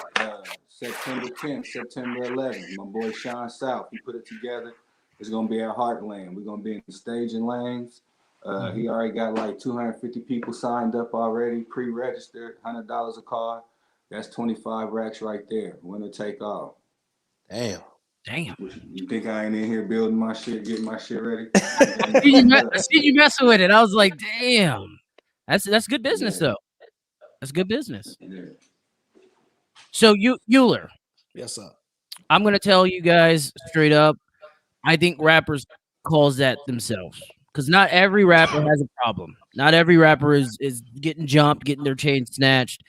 September 10th, September 11th. My boy Sean South, he put it together. It's gonna be at Heartland. We're gonna be in the staging lanes. He already got like 250 people signed up already, pre-registered, $100 a car. That's 25 racks right there. Winner take all. Damn. You think I ain't in here building my shit, getting my shit ready? I see you messing with it. I was like, damn. That's good business though. That's good business. Yeah. So Uler. Yes, sir. I'm gonna tell you guys straight up. I think rappers cause that themselves. Because not every rapper has a problem. Not every rapper is getting jumped, getting their chain snatched.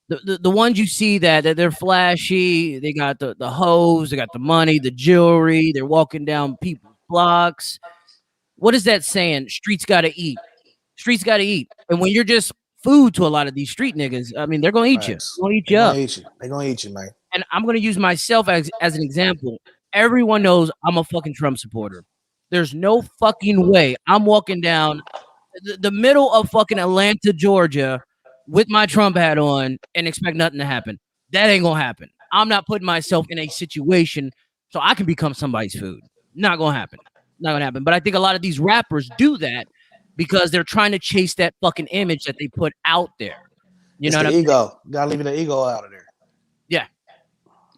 The ones you see that they're flashy, they got the hoes, they got the money, the jewelry, they're walking down people's blocks. What is that saying? Streets gotta eat. Streets gotta eat. And when you're just food to a lot of these street niggas, I mean, they're gonna eat you. They're gonna eat you up. They're gonna eat you, man. And I'm gonna use myself as an example. Everyone knows I'm a fucking Trump supporter. There's no fucking way I'm walking down the middle of fucking Atlanta, Georgia, with my Trump hat on and expect nothing to happen. That ain't gonna happen. I'm not putting myself in a situation so I can become somebody's food. Not gonna happen. Not gonna happen. But I think a lot of these rappers do that because they're trying to chase that fucking image that they put out there. You know what I mean? Ego. Gotta leave the ego out of there. Yeah.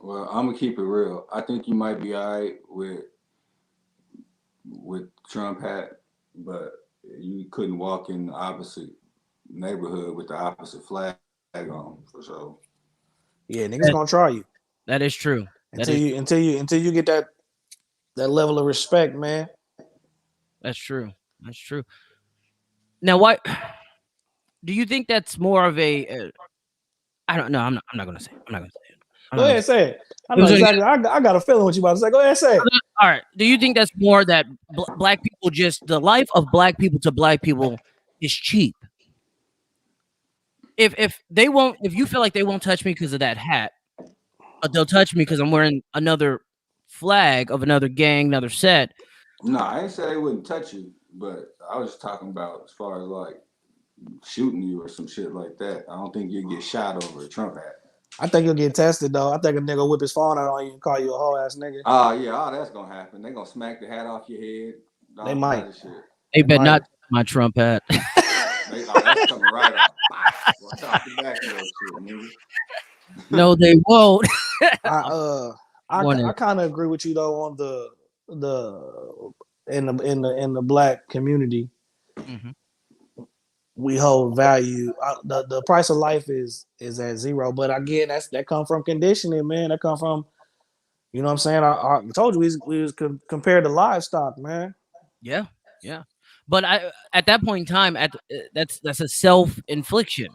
Well, I'm gonna keep it real. I think you might be all right with Trump hat, but you couldn't walk in the opposite neighborhood with the opposite flag on for sure. Yeah, niggas gonna try you. That is true. Until you get that level of respect, man. That's true. That's true. Now, why do you think that's more of a? I don't know. I'm not gonna say it. I'm not gonna say it. Go ahead, say it. I know exactly. I got a feeling what you about to say. Go ahead, say it. All right. Do you think that's more that black people the life of black people to black people is cheap? If you feel like they won't touch me because of that hat, but they'll touch me because I'm wearing another flag of another gang, another set. No, I ain't say they wouldn't touch you, but I was talking about as far as like shooting you or some shit like that. I don't think you'd get shot over a Trump hat. I think you'll get tested though. I think a nigga whip his phone out on you and call you a whole ass nigga. That's gonna happen. They gonna smack the hat off your head. They might. They better not my Trump hat. That's coming right off. Watch out the back of that shit, nigga. No, they won't. I kind of agree with you though on the black community. Mhm. We hold value. The price of life is at zero. But again, that come from conditioning, man. That come from, you know what I'm saying. I told you we was compared to livestock, man. Yeah, yeah. But at that point in time, that's a self infliction.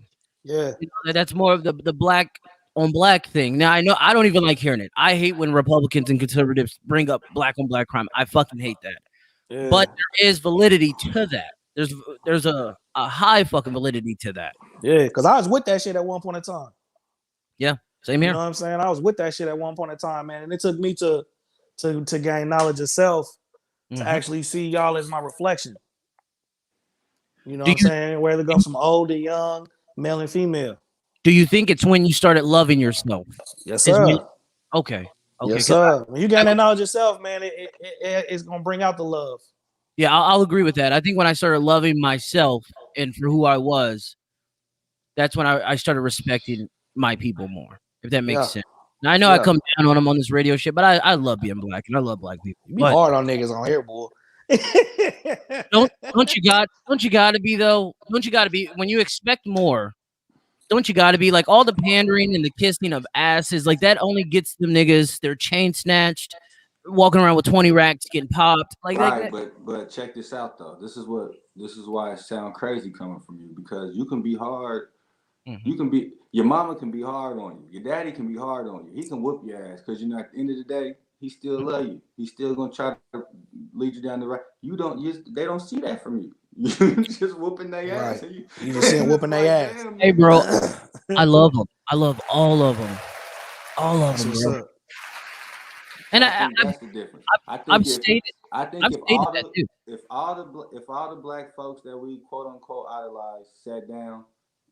Yeah, That's more of the black on black thing. Now I know I don't even like hearing it. I hate when Republicans and conservatives bring up black on black crime. I fucking hate that. yeah, But there is validity to that. There's a high fucking validity to that. yeah. Because I was with that shit at one point in time. Yeah, same You here. know what I'm saying? I was with that shit at one point in time, man. And it took me to gain knowledge of self to Mhm. actually see y'all as my reflection. You know Do what I'm you saying? Whether it goes from old to young, male and female. do you think it's when you started loving yourself? Yes, Is when sir. okay, okay, Yes, because sir. When you gain that knowledge yourself, man, it's gonna bring out the love. yeah, I'll agree with that. I think when I started loving myself and for who I was, that's when I started respecting my people more. If that makes Yeah, sense. Now, I know I yeah. come down on them on this radio shit, but I love being black and I love black people. You be But hard on niggas on here, boy. don't you gotta be though? Don't you gotta be when you expect more? Don't you gotta be like all the pandering and the kissing of asses like that only gets them niggas their chain snatched, walking around with 20 racks getting popped like Right, that. but check this out though. This is why it sound crazy coming from you, because you can be hard. Mhm. You can be your mama can be hard on you. Your daddy can be hard on you. He can whoop your ass because, you know, at the end of the day, he still love you. He's still gonna try to lead you down the right. They don't see that from you. You just whooping their ass. Right. And You just see them whooping like, their ass. damn, Hey, nigga. bro, I love them. I love all of them. All of That's them, what's bro. up. And I think that's the difference. I I've think if stated I think I've stated that too. if all the black folks that we quote unquote idolize sat down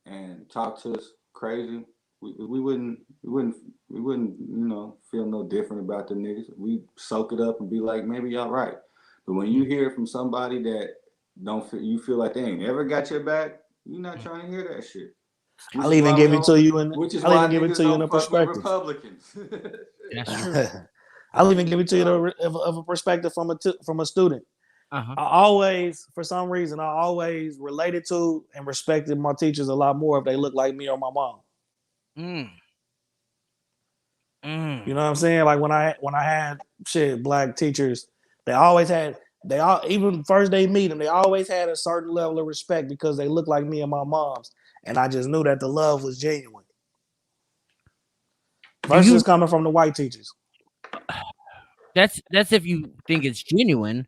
and talked to us crazy, we wouldn't feel no different about the niggas. We soak it up and be like, maybe y'all right. But when you hear from somebody that you feel like they ain't ever got your back, you're not trying to hear that shit. I'll even give it to you Which is I'll why even give it niggas to you in don't a fuck with perspective. Republicans. That's true. I'll even give it to you of a perspective from a student. Uh-huh. I always, for some reason, I always related to and respected my teachers a lot more if they look like me or my mom. Mm. You know what I'm saying? Like when I had black teachers, even first they meet them, they always had a certain level of respect because they looked like me and my mom's, and I just knew that the love was genuine. Versus coming from the white teachers. That's if you think it's genuine.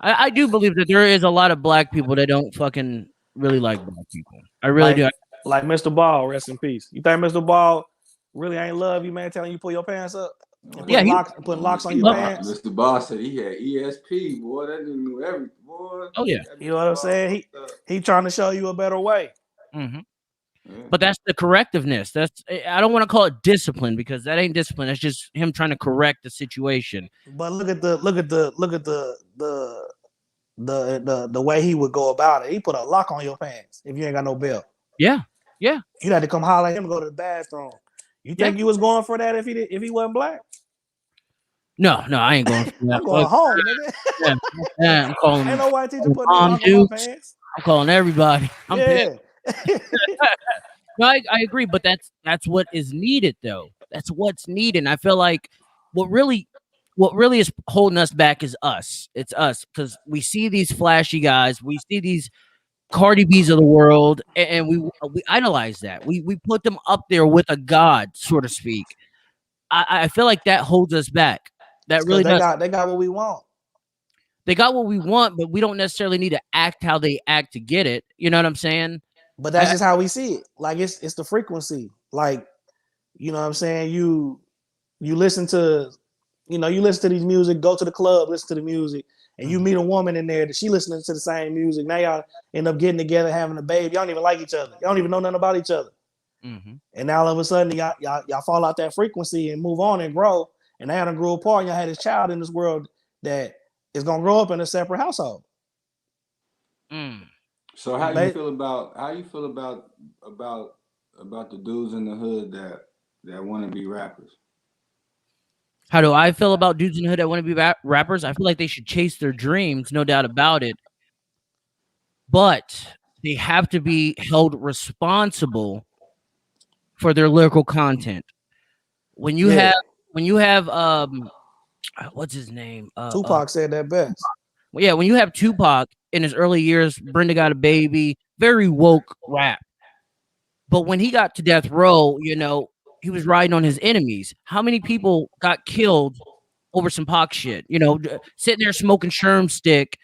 I do believe that there is a lot of black people that don't fucking really like black people. I really do. Like Mr. Ball, rest in peace. You think Mr. Ball really ain't love you, man, telling you pull your pants up? And Yeah, putting locks on your pants? Mr. Boss said he had ESP, boy. That nigga knew everything, boy. Oh yeah. You know what I'm saying? He trying to show you a better way. Mm-hmm. Yeah. But that's the correctiveness. I don't want to call it discipline because that ain't discipline. That's just him trying to correct the situation. But look at the way he would go about it. He put a lock on your pants if you ain't got no belt. Yeah, yeah. You had to come holler at him to go to the bathroom. You think you was going for that if he wasn't black? No, I ain't going for that. I'm going home, nigga. Yeah, I'm calling. Ain't no white teacher putting a lock on my pants. I'm calling everybody. Yeah. No, I agree, but that's what is needed though. That's what's needed. And I feel like what really is holding us back is us. It's us because we see these flashy guys, we see these Cardi B's of the world, and we idolize that. We put them up there with a god, so to speak. I feel like that holds us back. That really does. They got what we want. They got what we want, but we don't necessarily need to act how they act to get it. You know what I'm saying? But that's just how we see it. Like it's the frequency. Like, you know what I'm saying? You listen to, you listen to these music, go to the club, listen to the music, and you meet a woman in there that she listening to the same music. Now y'all end up getting together, having a baby. Y'all don't even like each other. Y'all don't even know nothing about each other. Mm-hmm. And now all of a sudden y'all fall out that frequency and move on and grow. And now y'all grew apart. And y'all had this child in this world that is gonna grow up in a separate household. Mm. So how you feel about the dudes in the hood that want to be rappers? How do I feel about dudes in the hood that want to be rappers? I feel like they should chase their dreams, no doubt about it. But they have to be held responsible for their lyrical content. When you Yeah. have what's his name? Tupac said that best. Yeah, when you have Tupac in his early years, Brenda Got a Baby, very woke rap. But when he got to death row, you know, he was riding on his enemies. How many people got killed over some Pac shit? You know, sitting there smoking Sherm stick,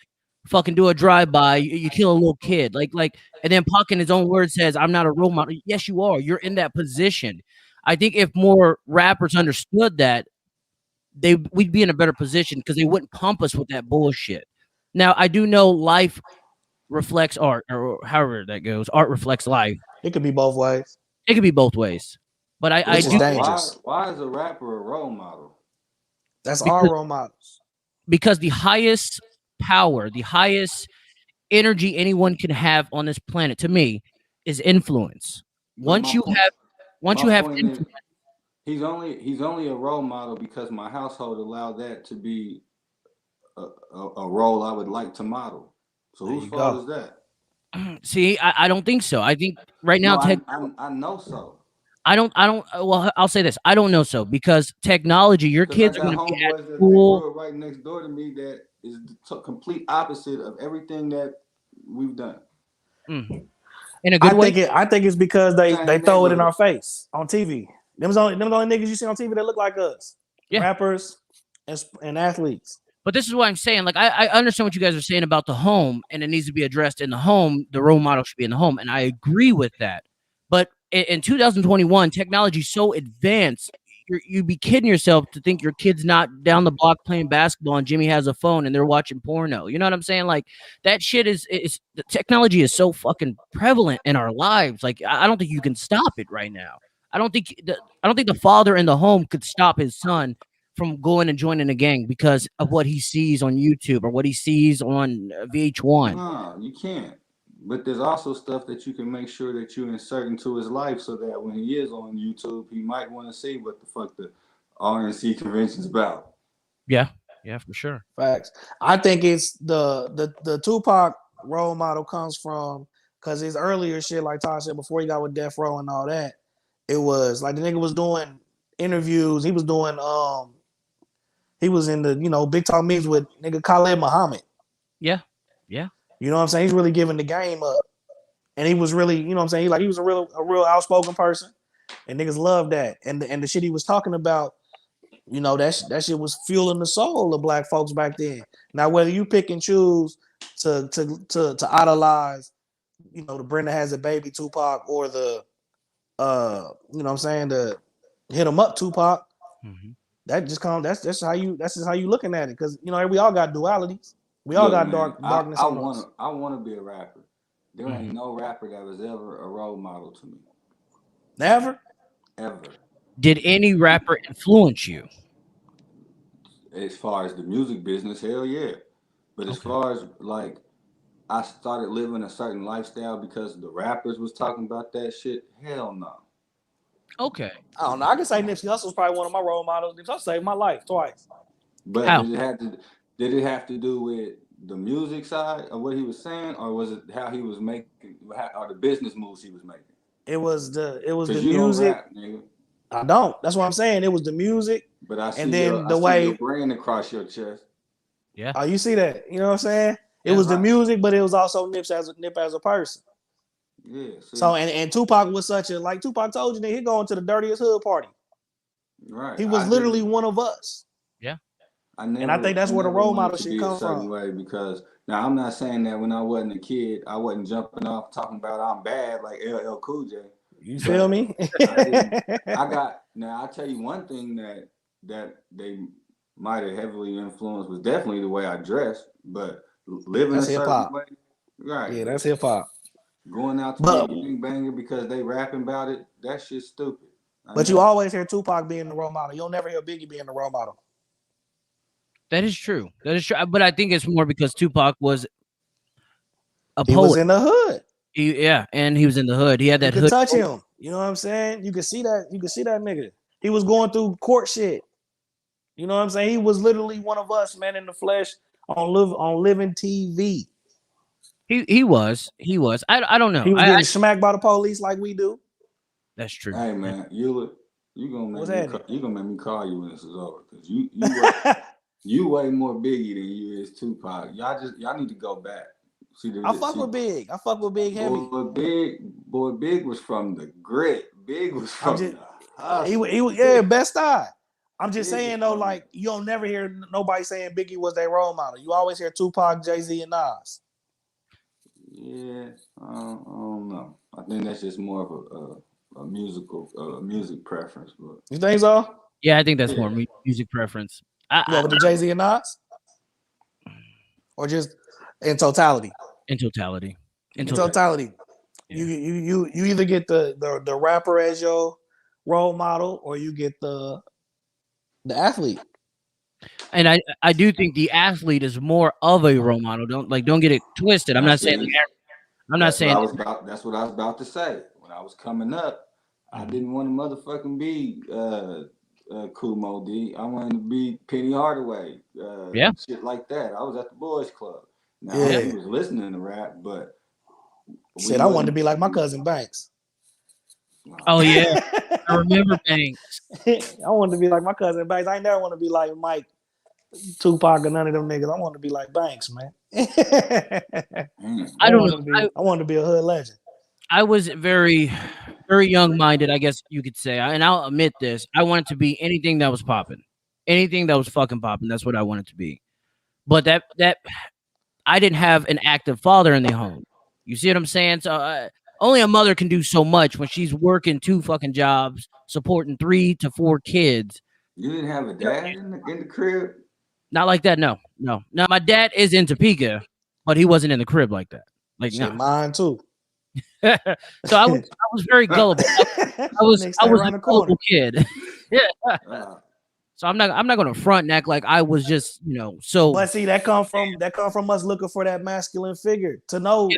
fucking do a drive-by, you kill a little kid. And then Pac in his own words says, I'm not a role model. Yes, you are. You're in that position. I think if more rappers understood that, we'd be in a better position because they wouldn't pump us with that bullshit. Now, I do know life reflects art, or however that goes. Art reflects life. It could be both ways. It could be both ways. But I Which is do, dangerous. Why is a rapper a role model? That's our role models. because the highest power, the highest energy anyone can have on this planet, to me, is influence. Once you have influence, he's only a role model because my household allowed that to be a role I would like to model. So whose fault is that? see, I don't think so. I think right now, I know so. I don't. Well, I'll say this: I don't know so because technology. Your kids are going to be at homeboys that school. grew up right next door to me that is the complete opposite of everything that we've done. In a good way. I think it's because they throw it in neighborhood. our face on TV. Them's the only niggas you see on TV that look like us. Yeah. Rappers and athletes. But this is what I'm saying. Like, I understand what you guys are saying about the home, and it needs to be addressed in the home. The role model should be in the home, and I agree with that. But in 2021, technology is so advanced, you'd be kidding yourself to think your kid's not down the block playing basketball and Jimmy has a phone and they're watching porno. You know what I'm saying? Like, that shit is the technology is so fucking prevalent in our lives. Like, I don't think you can stop it right now. I don't think the father in the home could stop his son from going and joining a gang because of what he sees on YouTube or what he sees on VH1. No, you can't. But there's also stuff that you can make sure that you insert into his life so that when he is on YouTube, he might want to see what the fuck the RNC convention's about. Yeah, for sure. Facts. I think it's the Tupac role model comes from because his earlier shit, like Todd said before he got with Death Row and all that. It was like the nigga was doing interviews. He was doing he was in the big talk meetings with nigga Khalid Muhammad. Yeah. You know what I'm saying? He's really giving the game up. And he was really, you know what I'm saying? He was a real outspoken person. And niggas loved that. And the shit he was talking about, that shit was fueling the soul of black folks back then. Now, whether you pick and choose to idolize, the Brenda Has a Baby Tupac or the the hit 'em up Tupac, that's just how you looking at it. Because we all got dualities. We all got darkness. I want to be a rapper. There ain't no rapper that was ever a role model to me. Never? Ever. Did any rapper influence you? As far as the music business, hell yeah. But as far as like I started living a certain lifestyle because the rappers was talking about that shit, hell no. Okay. I don't know. I can say Nipsey Hussle was probably one of my role models. Nipsey Hussle saved my life twice. But How? did it have to do with the music side of what he was saying, or was it how he was making, or the business moves he was making? It was the you music. Don't rap, nigga. I don't. That's what I'm saying. It was the music. But I see and then your, the I way see your brand across your chest. Yeah. Oh, you see that? You know what I'm saying? It was the music, but it was also Nip as a person. Yeah. See? So and Tupac was such a, like Tupac told you, he going to the dirtiest hood party. Right. He was literally one of us. Yeah. And I think that's where the role model shit comes from. Way because now I'm not saying that when I wasn't a kid, I wasn't jumping off talking about I'm bad like LL Cool J. You feel me? Now I'll tell you one thing that they might have heavily influenced was definitely the way I dressed, but living that's a certain way. Right. Yeah, that's hip hop. Going out to be a gang banger because they rapping about it, that shit's stupid. But you always hear Tupac being the role model. You'll never hear Biggie being the role model. That is true. But I think it's more because Tupac was a poet. He was in the hood. And he was in the hood. He had that hood. You could touch him. You know what I'm saying? You could see that. You could see that nigga. He was going through court shit. You know what I'm saying? He was literally one of us, man, in the flesh on living TV. He was. I don't know. He was getting smacked by the police like we do. That's true. Hey man, you gonna What's make me call you when this is over because you way more Biggie than you is Tupac. Y'all need to go back. I fuck with Big. I fuck with Big heavy. Big was from the grit. Big was from the hustle. He was best eye. I'm just saying though, like you don't never hear nobody saying Biggie was their role model. You always hear Tupac, Jay-Z, and Nas. Yeah, I don't know. I think that's just more of a music preference. But you think so? Yeah, I think that's more music preference. With the Jay-Z and Nas, or just in totality? In totality. You either get the rapper as your role model, or you get the athlete. And I do think the athlete is more of a role model. Don't get it twisted. I'm not saying. That's what I was about to say. When I was coming up, I didn't want to motherfucking be Kumo D. I wanted to be Penny Hardaway. Shit like that. I was at the boys club. Now he was listening to rap, but I wanted to be like my cousin Banks. Oh yeah, I remember Banks. I wanted to be like my cousin Banks. I never want to be like Mike, Tupac, or none of them niggas. I want to be like Banks, man. I wanted to be a hood legend. I was very, very young-minded, I guess you could say, and I'll admit this. I wanted to be anything that was popping, anything that was fucking popping. That's what I wanted to be. But that I didn't have an active father in the home. You see what I'm saying? So only a mother can do so much when she's working 2 fucking jobs, supporting 3 to 4 kids. You didn't have a dad in the crib? Not like that. No. My dad is in Topeka, but he wasn't in the crib like that. Like mine too. So I was very gullible. I was a gullible kid. So I'm not gonna front and act like I was just so. But see, that come from us looking for that masculine figure to know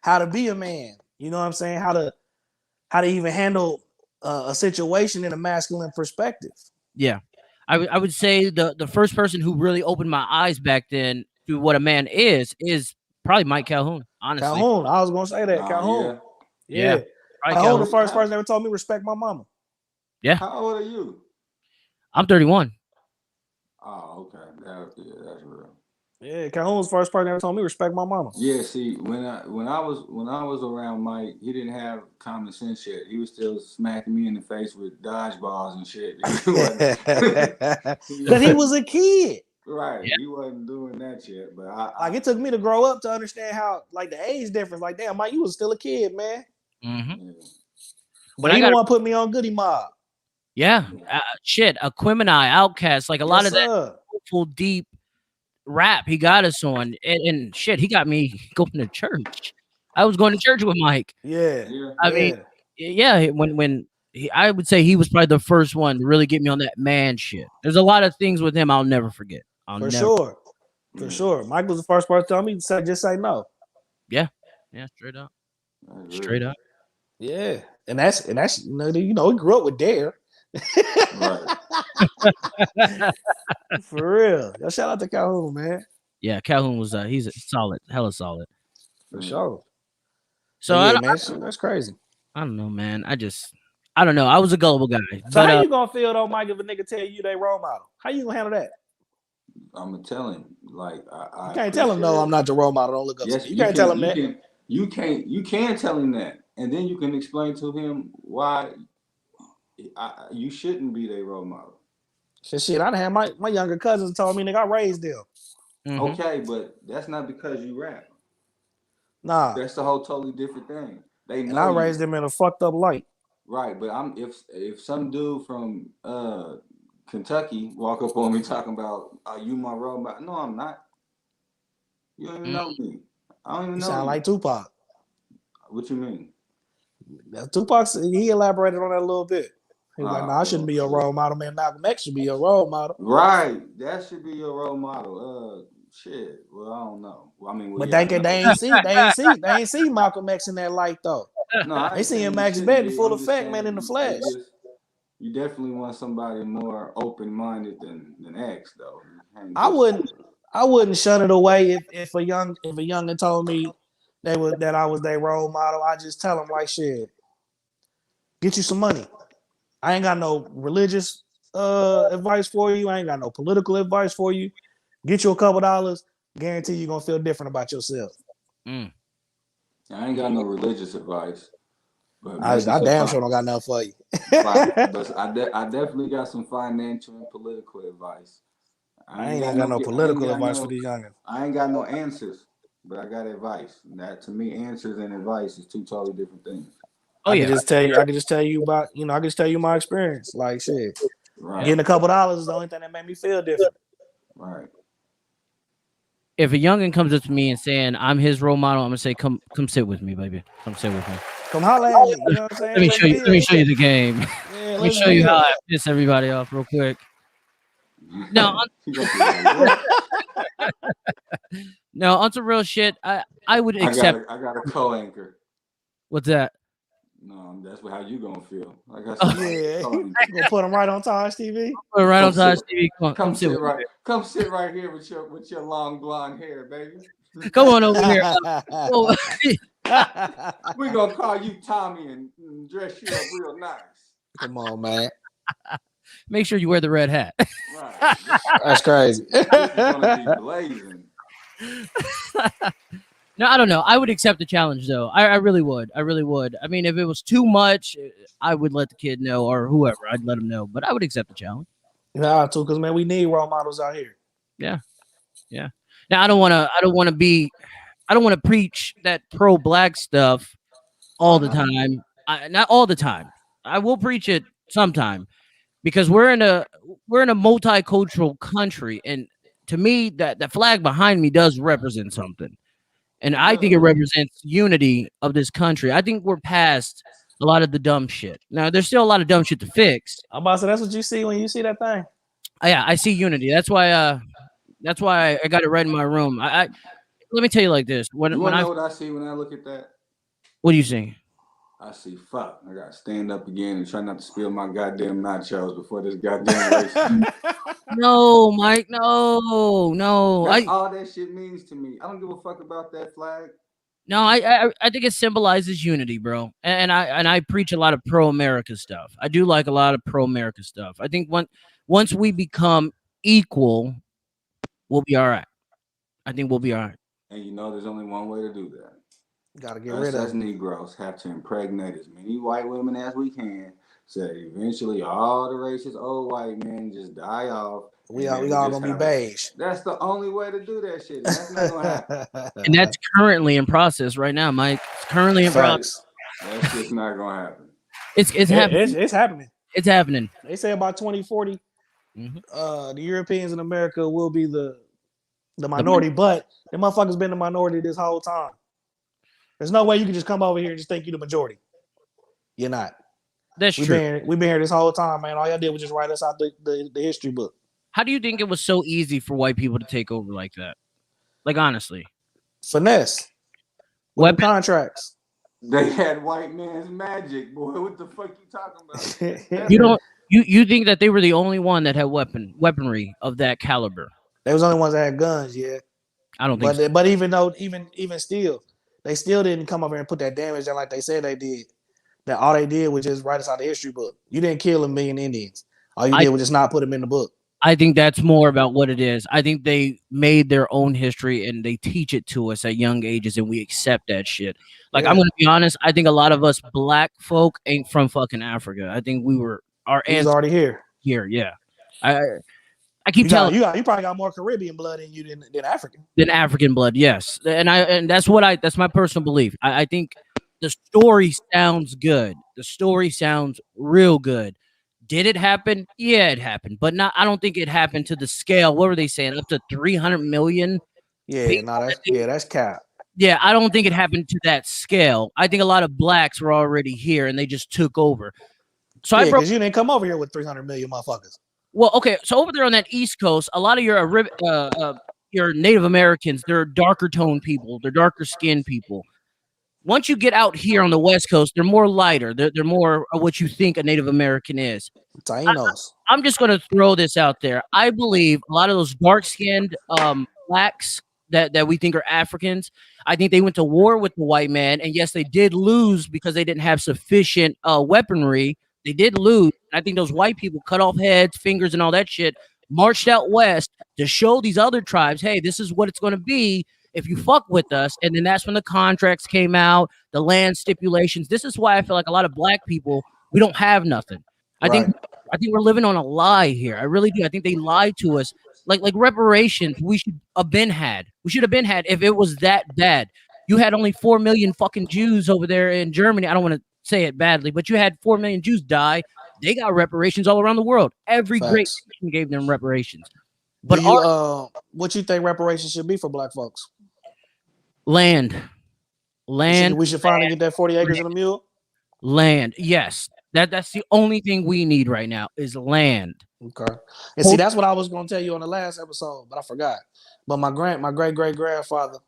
how to be a man. You know what I'm saying? How to even handle a situation in a masculine perspective. Yeah, I would say the first person who really opened my eyes back then to what a man is probably Mike Calhoun. Honestly, Calhoun. I was gonna say that Calhoun. Yeah. Calhoun, the first person that ever told me respect my mama. Yeah. How old are you? I'm 31. Oh, okay. That's real. Yeah, Calhoun's the first person that ever told me respect my mama. Yeah, see, when I was around Mike, he didn't have common sense yet. He was still smacking me in the face with dodgeballs and shit. Because he was a kid. Right. Yeah. He wasn't doing that yet. But it took me to grow up to understand how the age difference. Like, damn, Mike, you was still a kid, man. Mm-hmm. Yeah. But he didn't want to put me on Goody Mob. Yeah. Aquemini, Outkast, like a lot of that full deep rap he got us on. And shit, he got me going to church. I was going to church with Mike. Yeah. I mean, when I would say he was probably the first one to really get me on that man shit. There's a lot of things with him I'll never forget. For sure. Mike was the first person to tell me to just say no. Yeah, straight up. Yeah, and that's he grew up with Dare. For real. Yo, shout out to Calhoun, man. Yeah, Calhoun was he's a solid, hella solid. For sure. So man, that's crazy. I don't know, man. I don't know. I was a gullible guy. So how you gonna feel though, Mike, if a nigga tell you they role model? How you gonna handle that? I'm gonna tell him, like, you can't tell him no, I'm not your role model. Don't look up. Yes, you can't tell him that. You can tell him that, and then you can explain to him why you shouldn't be their role model. Shit, I had my younger cousins told me, nigga, I raised them. Mm-hmm. Okay, but that's not because you rap. Nah, that's a whole totally different thing. And I raised them in a fucked up light. Right, but if some dude from Kentucky walk up on me talking about, are you my role model? No, I'm not. You don't even know me. I don't even know. Sound like Tupac. What you mean? Tupac, he elaborated on that a little bit. He was like, "No, I shouldn't be your role model, man. Malcolm X should be your role model." Right, that should be your role model. Shit. Well, I don't know. Well, I mean, but they ain't see Malcolm X in that light though. No, they see him Max Bet in full effect, man, in the flesh. You definitely want somebody more open-minded than X though. I wouldn't shun it away if a youngin told me that I was their role model. I just tell them like shit, get you some money. I ain't got no religious advice for you. I ain't got no political advice for you. Get you a couple dollars. Guarantee you're gonna feel different about yourself. I ain't got no religious advice. But I damn sure don't got nothing for you. But I definitely got some financial and political advice. I ain't got no political advice for these youngins. I ain't got no answers, but I got advice. That to me, answers and advice is two totally different things. Oh I can just tell you about, I can just tell you my experience. Like shit. Right. Getting a couple dollars is the only thing that made me feel different. Right. If a youngin comes up to me and saying I'm his role model, I'm gonna say, come sit with me, baby. Come sit with me. Come holler at me. You know what I'm saying? Let me show you the game. Yeah, let me show you how I piss everybody off real quick. No, no, on some real shit. I would accept. I got a co-anchor. What's that? No, that's how you gonna feel. I got yeah, you gonna put him right on TaijhTV. Put him right on TaijhTV. Come sit right. Come sit right here with your long blonde hair, baby. Come on over here. We're gonna call you Tommy and dress you up real nice. Come on, man. Make sure you wear the red hat. Right. That's crazy. This is gonna be blazing. No, I don't know. I would accept the challenge though. I really would. I really would. I mean, if it was too much, I would let the kid know or whoever. I'd let him know. But I would accept the challenge. Nah, too, because man, we need role models out here. Yeah. Yeah. Now I don't want to preach that pro-black stuff all the time. Not all the time. I will preach it sometime because we're in a multicultural country, and to me, that flag behind me does represent something, and I think it represents unity of this country. I think we're past a lot of the dumb shit. Now, there's still a lot of dumb shit to fix. I'm about to say that's what you see when you see that thing. Yeah, I see unity. That's why I got it right in my room. I let me tell you like this. When I know what I see when I look at that? What do you see? I see fuck. I gotta stand up again and try not to spill my goddamn nachos before this goddamn race. No, Mike. No. That's all that shit means to me. I don't give a fuck about that flag. No, I think it symbolizes unity, bro. And I preach a lot of pro-America stuff. I do like a lot of pro-America stuff. I think once we become equal, we'll be all right. I think we'll be all right. And you know, there's only one way to do that. Gotta get rid of us Negroes have to impregnate as many white women as we can, so that eventually all the racist old white men just die off. We all gonna be beige. That's the only way to do that shit. And that's not gonna happen. And that's currently in process right now, Mike. It's currently in process. That's just not gonna happen. It's happening. It's happening. It's happening. They say about 2040, the Europeans in America will be the minority, but the motherfuckers been the minority this whole time. There's no way you can just come over here and just think you're the majority. You're not. That's true. We've been here this whole time, man. All y'all did was just write us out the history book. How do you think it was so easy for white people to take over like that? Like, honestly. Finesse. Weapon contracts. They had white man's magic, boy. What the fuck you talking about? You think that they were the only one that had weaponry of that caliber? They was the only ones that had guns, yeah. I don't think so. But even still, they still didn't come over and put that damage down like they said they did. That all they did was just write us out the history book. You didn't kill 1 million Indians. All you did was just not put them in the book. I think that's more about what it is. I think they made their own history and they teach it to us at young ages, and we accept that shit. Like, I'm gonna be honest. I think a lot of us black folk ain't from fucking Africa. I think our ancestors already here. Yeah. I keep telling you probably got more Caribbean blood in you than African. Than African blood, yes. And that's my personal belief. I think the story sounds good. The story sounds real good. Did it happen? Yeah, it happened. But I don't think it happened to the scale. What were they saying? Up to 300 million? Yeah, that's cap. Yeah, I don't think it happened to that scale. I think a lot of blacks were already here and they just took over. So because you didn't come over here with 300 million motherfuckers. Well, okay, so over there on that East Coast, a lot of your Native Americans, they're darker toned people, they're darker skinned people. once you get out here on the West Coast, they're more lighter. They're more of what you think a Native American is. Tainos. I'm just going to throw this out there. I believe a lot of those dark-skinned blacks that we think are Africans, I think they went to war with the white man, and yes, they did lose because they didn't have sufficient weaponry. They did lose. I think those white people cut off heads, fingers, and all that shit, marched out west to show these other tribes, hey, this is what it's going to be if you fuck with us. And then that's when the contracts came out, the land stipulations. This is why I feel like a lot of black people, we don't have nothing. I think we're living on a lie here. I really do. I think they lied to us. Like reparations, we should have been had. We should have been had if it was that bad. You had only 4 million fucking Jews over there in Germany. I don't want to say it badly, but you had 4 million Jews die. They got reparations all around the world. Every great nation gave them reparations. But what you think reparations should be for black folks? Land. We should finally get that 40 acres and a mule. Land. Yes. That's the only thing we need right now is land. Okay. And see, that's what I was gonna tell you on the last episode, but I forgot. But my great grandfather,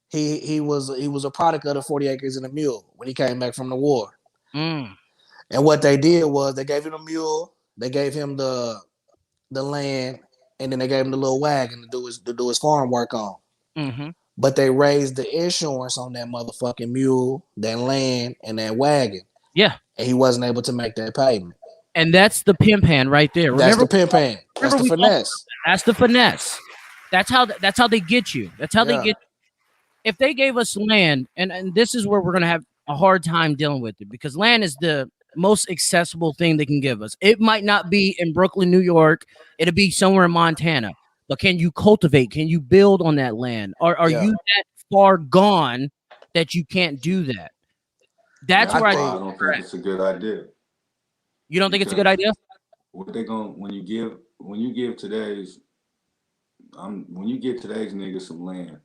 he was a product of the 40 acres and a mule when he came back from the war. And what they did was they gave him a mule, they gave him the land, and then they gave him the little wagon to do his farm work on. But they raised the insurance on that motherfucking mule, that land, and that wagon. Yeah. And he wasn't able to make that payment. And that's the pimp hand right there. That's the pimp hand. That's the finesse. That's the finesse. That's how they get you. That's how they get. If they gave us land, and this is where we're gonna have a hard time dealing with it, because land is the most accessible thing they can give us. It might not be in Brooklyn, New York. It'll be somewhere in Montana. But can you cultivate? Can you build on that land? Are you that far gone that you can't do that? That's where I don't think it's a good idea. You don't think it's a good idea? What they going when you give today's niggas some land,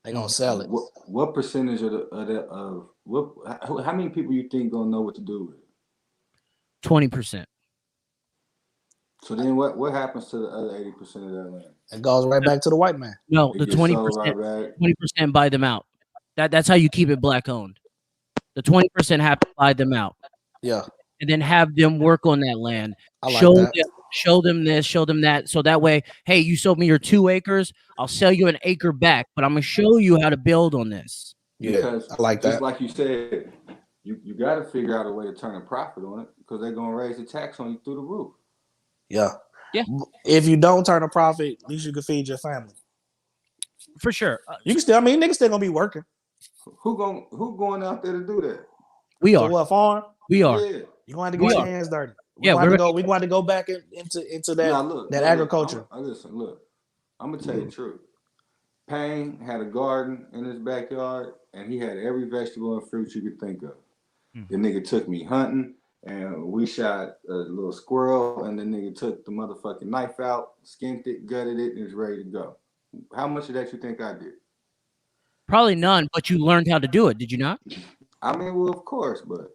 they gonna sell it. What percentage how many people you think gonna know what to do with it? 20%. So then what happens to the other 80% of that land? It goes right back to the white man. No, the 20%. 20% buy them out. That's how you keep it black owned. The 20% have to buy them out. Yeah. And then have them work on that land. Show them this, show them that. So that way, hey, you sold me your 2 acres. I'll sell you an acre back, but I'm gonna show you how to build on this. Yeah, because I like that. Just like you said, you got to figure out a way to turn a profit on it because they're gonna raise the tax on you through the roof. Yeah. Yeah. If you don't turn a profit, at least you can feed your family. For sure. You can still. I mean, niggas still gonna be working. Who going out there to do that? We are. So what farm? We are. Yeah. You going to get your hands dirty. We going to go back into that that agriculture. Listen, look. I'm gonna tell you the truth. Payne had a garden in his backyard, and he had every vegetable and fruit you could think of. The nigga took me hunting, and we shot a little squirrel, and the nigga took the motherfucking knife out, skinned it, gutted it, and was ready to go. How much of that you think I did? Probably none, but you learned how to do it, did you not? I mean, well, of course, but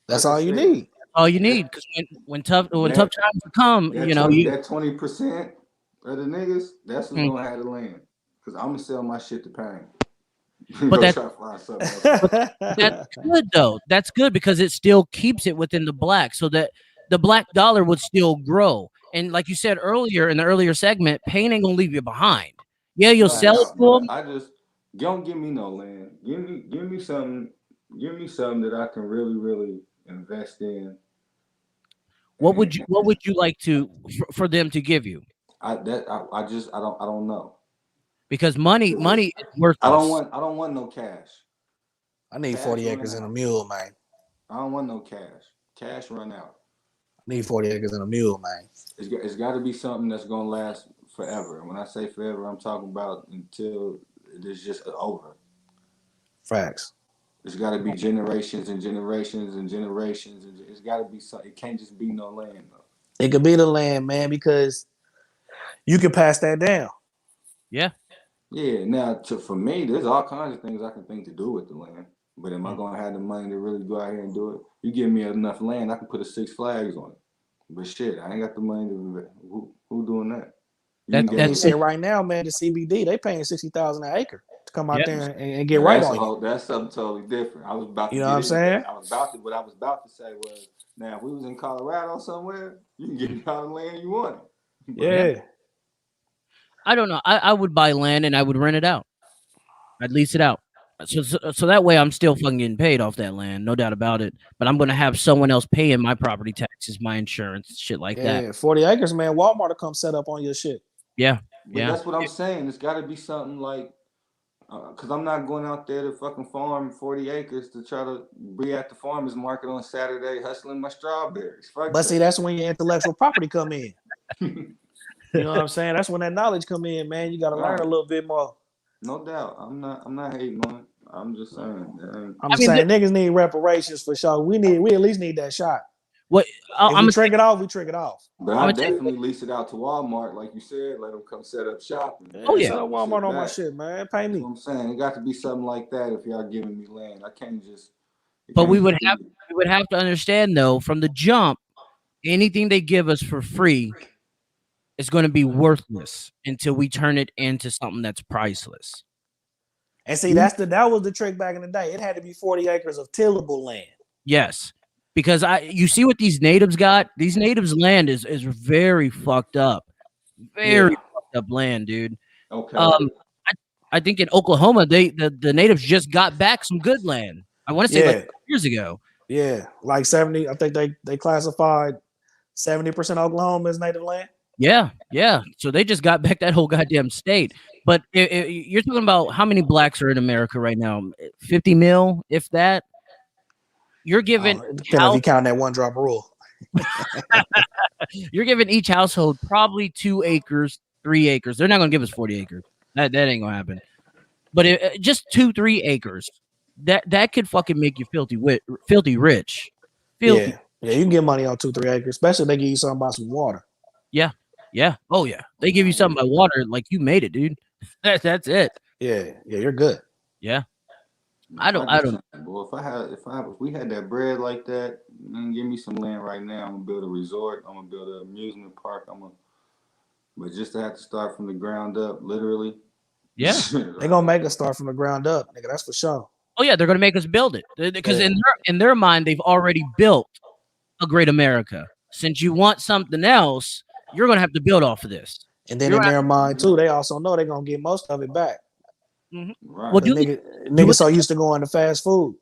that's all you need. All you need, because when tough times come, that 20% of the niggas, that's who's gonna have the land. Because I'm gonna sell my shit to Payne. But that's good though. That's good because it still keeps it within the black, so that the black dollar would still grow. And like you said earlier in the earlier segment, Payne ain't gonna leave you behind. Yeah, you'll sell it to him. I just don't give me no land. Give me something. Give me something that I can really invest in. What would you like to for them to give you? I don't know. Because money is worthless. I don't want no cash. I need 40 acres and a mule, man. I don't want no cash. Cash run out. I need 40 acres and a mule, man. It's got to be something that's gonna last forever. And when I say forever, I'm talking about until it's just over. Facts. It's got to be generations and generations and generations. And it's got to be something. It can't just be no land, though. It could be the land, man, because you can pass that down. Yeah. Yeah. Now, for me, there's all kinds of things I can think to do with the land. But am I going to have the money to really go out here and do it? You give me enough land, I can put a 6 Flags on it. But shit, I ain't got the money to. Who doing that? You see it right now, man. The CBD, they paying $60,000 an acre. to come out Yeah. there and get Now, right that's on you. that's something totally different. I was about to You know get what I'm into saying? that. What I was about to say was, now if we was in Colorado somewhere, you can get all the land you want. But Yeah. I don't know. I would buy land and I would rent it out. I'd lease it out. So that way I'm still fucking getting paid off that land, no doubt about it. But I'm gonna have someone else paying my property taxes, my insurance, shit like that. Yeah. 40 acres, man. Walmart will come set up on your shit. Yeah. but that's what I'm saying. It's got to be something like, because I'm not going out there to fucking farm 40 acres to try to be at the farmer's market on Saturday hustling my strawberries. Fuck But see, that. that's when your intellectual property come in. You know what I'm saying? That's when that knowledge come in, man. You got to learn Right. a little bit more. No doubt. I'm not hating on it. I'm just saying. I'm saying niggas need reparations for sure. We at least need that shot. What If I'm we trick it off, we trick it off. But I definitely lease it out to Walmart, like you said. Let them come set up shop. Oh, yeah. Set up Walmart on my shit, man. Pay That's me. what I'm saying. It got to be something like that if y'all giving me land. I can't just. But we would have to understand though, from the jump, anything they give us for free is going to be worthless until we turn it into something that's priceless. And see, that was the trick back in the day. It had to be 40 acres of tillable land. Yes. Because you see what these natives got? These natives' land is very fucked up. Very fucked up land, dude. Okay. I think in Oklahoma, the natives just got back some good land. I want to say like years ago. Yeah, like 70. I think they classified 70% Oklahoma as native land. Yeah. So they just got back that whole goddamn state. But you're talking about how many blacks are in America right now? 50 mil, if that. You're giving depending if you count that one drop rule. You're giving each household probably 2 acres, 3 acres. They're not gonna give us 40 acres. That ain't gonna happen. But just 2-3 acres. That could fucking make you filthy rich. Filthy. Yeah, you can get money on 2-3 acres, especially if they give you something about some water. Yeah. Oh yeah. They give you something by water, like you made it, dude. That's it. Yeah, you're good. Yeah. I don't. Boy, if we had that bread like that, man, give me some land right now. I'm gonna build a resort. I'm gonna build an amusement park. But just to have to start from the ground up, literally. Yeah. They're gonna make us start from the ground up, nigga. That's for sure. Oh yeah, they're gonna make us build it because in their mind they've already built a great America. Since you want something else, you're gonna have to build off of this. And then in their mind too, they also know they're gonna get most of it back. Mm-hmm. Right. Well, niggas so used to going to fast food.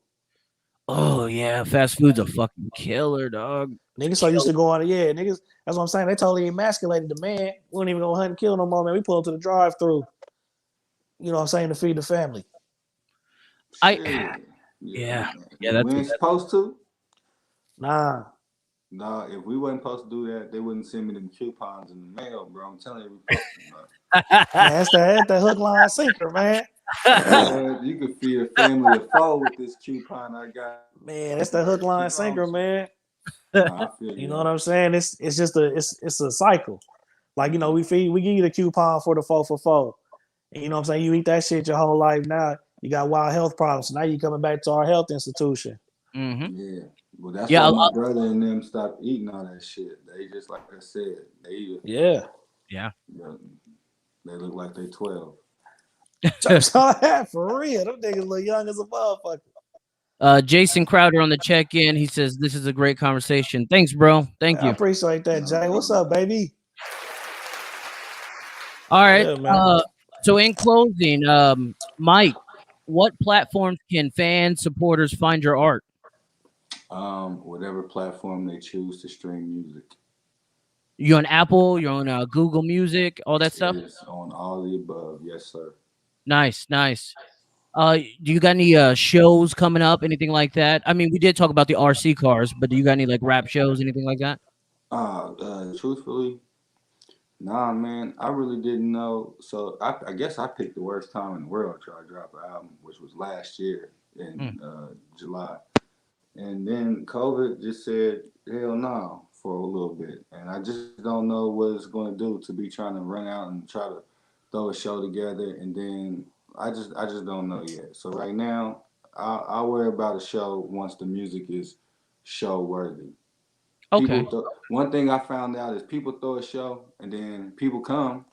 Oh yeah, fast food's a fucking killer, dog. Niggas so used to going, niggas. That's what I'm saying. They totally emasculated the man. We don't even go hunt and kill no more, man. We pull up to the drive-through. You know what I'm saying, to feed the family. Yeah, that's we ain't supposed to. Nah, if we wasn't supposed to do that, they wouldn't send me them coupons in the mail, bro. I'm telling you, man, that's the hook, line, sinker, man. You could feed a family of 4 with this coupon I got. Man, that's the hook, line, sinker, man. I feel you know what I'm saying? It's just a cycle. Like, you know, we give you the coupon for the 4 for 4. And you know what I'm saying? You eat that shit your whole life. Now you got wild health problems. So now you coming back to our health institution. Mm-hmm. Yeah. Well, that's why my brother and them stopped eating all that shit. They just, like I said, they eat it. Yeah. They look like they 12. For real. Them niggas look young as a motherfucker. Jason Crowder on the check-in. He says, this is a great conversation. Thanks, bro. Thank you. I appreciate that, Jay. What's up, baby? All right. So in closing, Mike, what platforms can fans, supporters find your art? Whatever platform they choose to stream music. You're on Apple, you're on Google Music, all that stuff? Yes, on all the above. Yes, sir. Nice. Do you got any shows coming up, anything like that? I mean, we did talk about the RC cars, but do you got any like rap shows, anything like that? Truthfully, nah, man, I really didn't know. So I guess I picked the worst time in the world to try to drop an album, which was last year in July. And then COVID just said, hell no, for a little bit. And I just don't know what it's going to do to be trying to run out and try to throw a show together. And then I just don't know yet. So right now, I'll worry about a show once the music is show worthy. Okay. One thing I found out is people throw a show and then people come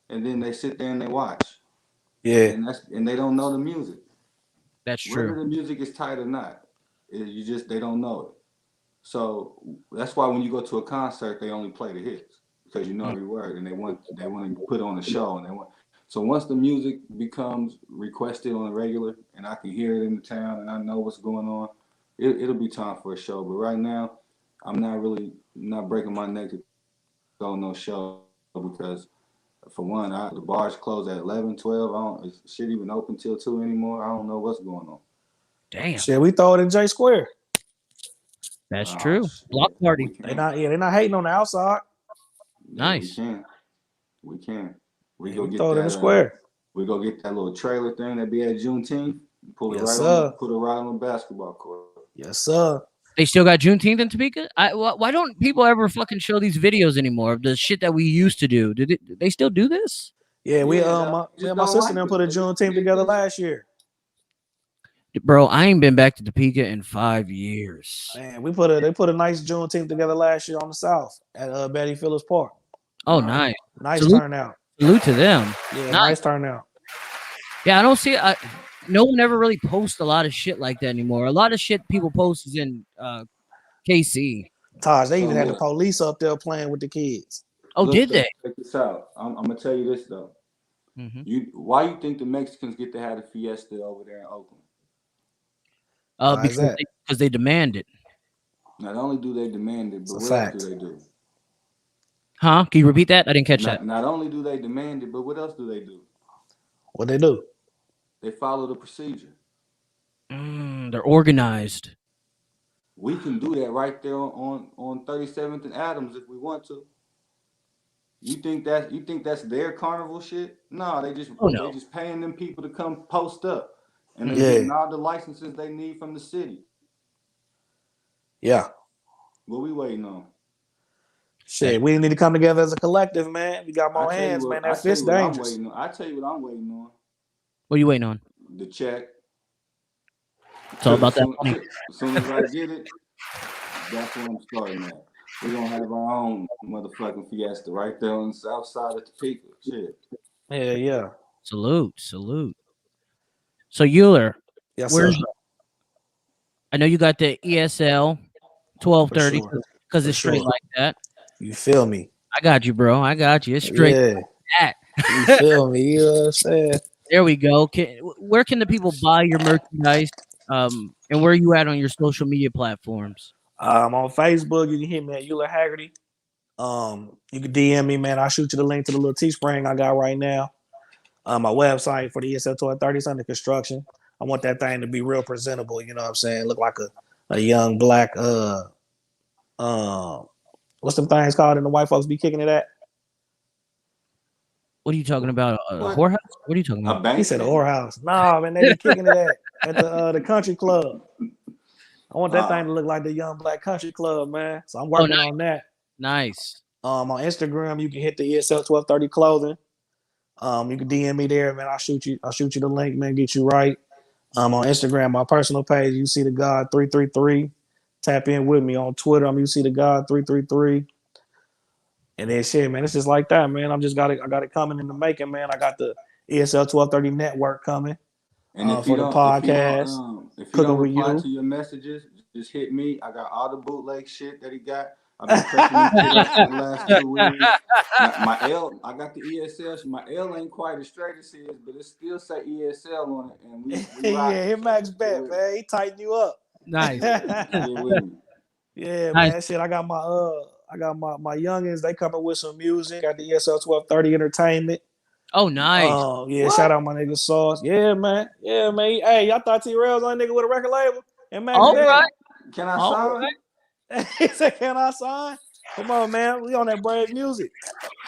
and then they sit there and they watch. Yeah. And they don't know the music. That's Whether true. the music is tight or not, they don't know it. So that's why when you go to a concert, they only play the hits because you know every word, and they want to put on a show, and they want. So once the music becomes requested on a regular, and I can hear it in the town, and I know what's going on, it'll be time for a show. But right now, I'm not breaking my neck to go no show because for one, the bars close at 11, 12. I don't is shit even open till 2 anymore. I don't know what's going on. Damn. Shit, we throw it in J Square. That's true. Shit. Block party. They're not hating on the outside. Nice. We can. We Yeah, go we get throw it in the that. square. We go get that little trailer thing that be at Juneteenth. Put it Yes, right sir. put it right on the basketball court. Yes, sir. They still got Juneteenth in Topeka? Why don't people ever fucking show these videos anymore of the shit that we used to do? Did they still do this? Yeah, we just me and my don't sister like then it. put a They just Juneteenth pay together attention. last year. Bro, I ain't been back to Topeka in 5 years. Man, they put a nice Juneteenth together last year on the South at Betty Phillips Park. Oh, nice. Nice Salute. turnout. Salute to them. Yeah, Nice. nice turnout. Yeah, I don't see no one ever really posts a lot of shit like that anymore. A lot of shit people post is in KC. Taj, they So even had the look. police up there playing with the kids. Oh, Look, did they? Check this out. I'm gonna tell you this though. Why you think the Mexicans get to have the fiesta over there in Oakland? Why is that? Because they demand it. Not only do they demand it, but It's a what fact. else do they do? Huh? Can you repeat that? I didn't catch that. Not only do they demand it, but what else do they do? What they do? They follow the procedure. They're organized. We can do that right there on 37th and Adams if we want to. You think that's their carnival shit? No, they just paying them people to come post up, and they getting all the licenses they need from the city. Yeah. What we waiting on? Shit, we need to come together as a collective, man. We got more hands, man. That fit's dangerous. I tell you what I'm waiting on. What are you waiting on? The check. It's all about that money. As soon as I get it, that's what I'm starting at. We're gonna have our own motherfucking fiesta right there on the south side of Topeka. Shit. Yeah. Salute. So Uler, Yes, sir. I know you got the ESL 1230 because it's straight like that. You feel me? I got you, bro. I got you. It's straight like that. You feel me? You know what I'm saying? There we go. Where can the people buy your merchandise? And where are you at on your social media platforms? I'm on Facebook. You can hit me at Uler Haggerty. You can DM me, man. I'll shoot you the link to the little Teespring I got right now. My website for the ESL 1230 is under construction. I want that thing to be real presentable. You know what I'm saying? Look like a young black what's them things called? And the white folks be kicking it at. What are you talking about? A whorehouse? What are you talking about? He said a whorehouse. Nah, man, they be kicking it at the country club. I want that thing to look like the young black country club, man. So I'm working on that. Nice. On Instagram, you can hit the ESL 1230 clothing. You can DM me there, man. I'll shoot you the link, man. Get you right. On Instagram, my personal page, you see the God 333. Tap in with me on Twitter. I'm you see the God 333. And then shit, man, it's just like that, man. I got it coming in the making, man. I got the ESL 1230 network coming. And if for you the don't, podcast, if you don't reply to your messages, just hit me. I got all the bootleg shit that he got. I've been pressing these for the last 2 weeks. My L, I got the ESL. My L ain't quite as straight as his, but it still say ESL on it. And we yeah, hit Max Bet, man. He tighten you up. Nice. Yeah, man. Shit, I got my youngins. They coming with some music. Got the ESL 1230 Entertainment. Oh, nice. Yeah, shout out my nigga Sauce. Yeah, man. Hey, y'all thought T-Rail's on nigga with a record label? And Max All Bet. right. Can I sign? Right. He said, "Can I sign?" Come on, man. We on that Brave music.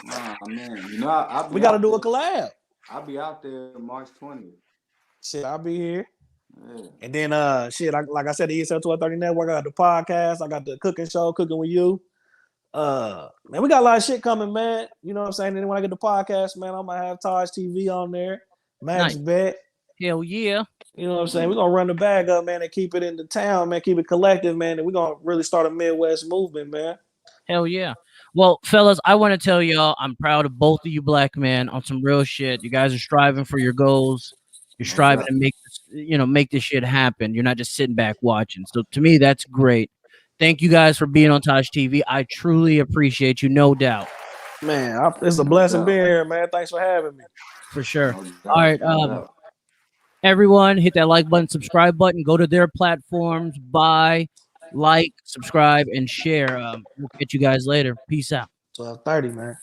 Nah, man. You know, we got to do a collab. I'll be out there March 20th. Shit, I'll be here. Yeah. And then, shit, like I said, the ESL 1230 Network. I got the podcast. I got the cooking show, Cooking with You. Man, we got a lot of shit coming, man. You know what I'm saying? And then when I get the podcast, man, I'm gonna have TaijhTV on there, Max Bet. Hell yeah. You know what I'm saying? We're gonna run the bag up, man, and keep it in the town, man. Keep it collective, man. And we're gonna really start a Midwest movement, man. Hell yeah. Well, fellas, I want to tell y'all I'm proud of both of you black men on some real shit. You guys are striving for your goals. You're striving to make this, make this shit happen. You're not just sitting back watching. So to me, that's great. Thank you guys for being on TaijhTV. I truly appreciate you, no doubt. Man, it's a blessing being here, man. Thanks for having me. For sure. All right. Everyone, hit that like button, subscribe button, go to their platforms, buy, like, subscribe, and share. We'll catch you guys later. Peace out. 12:30, man.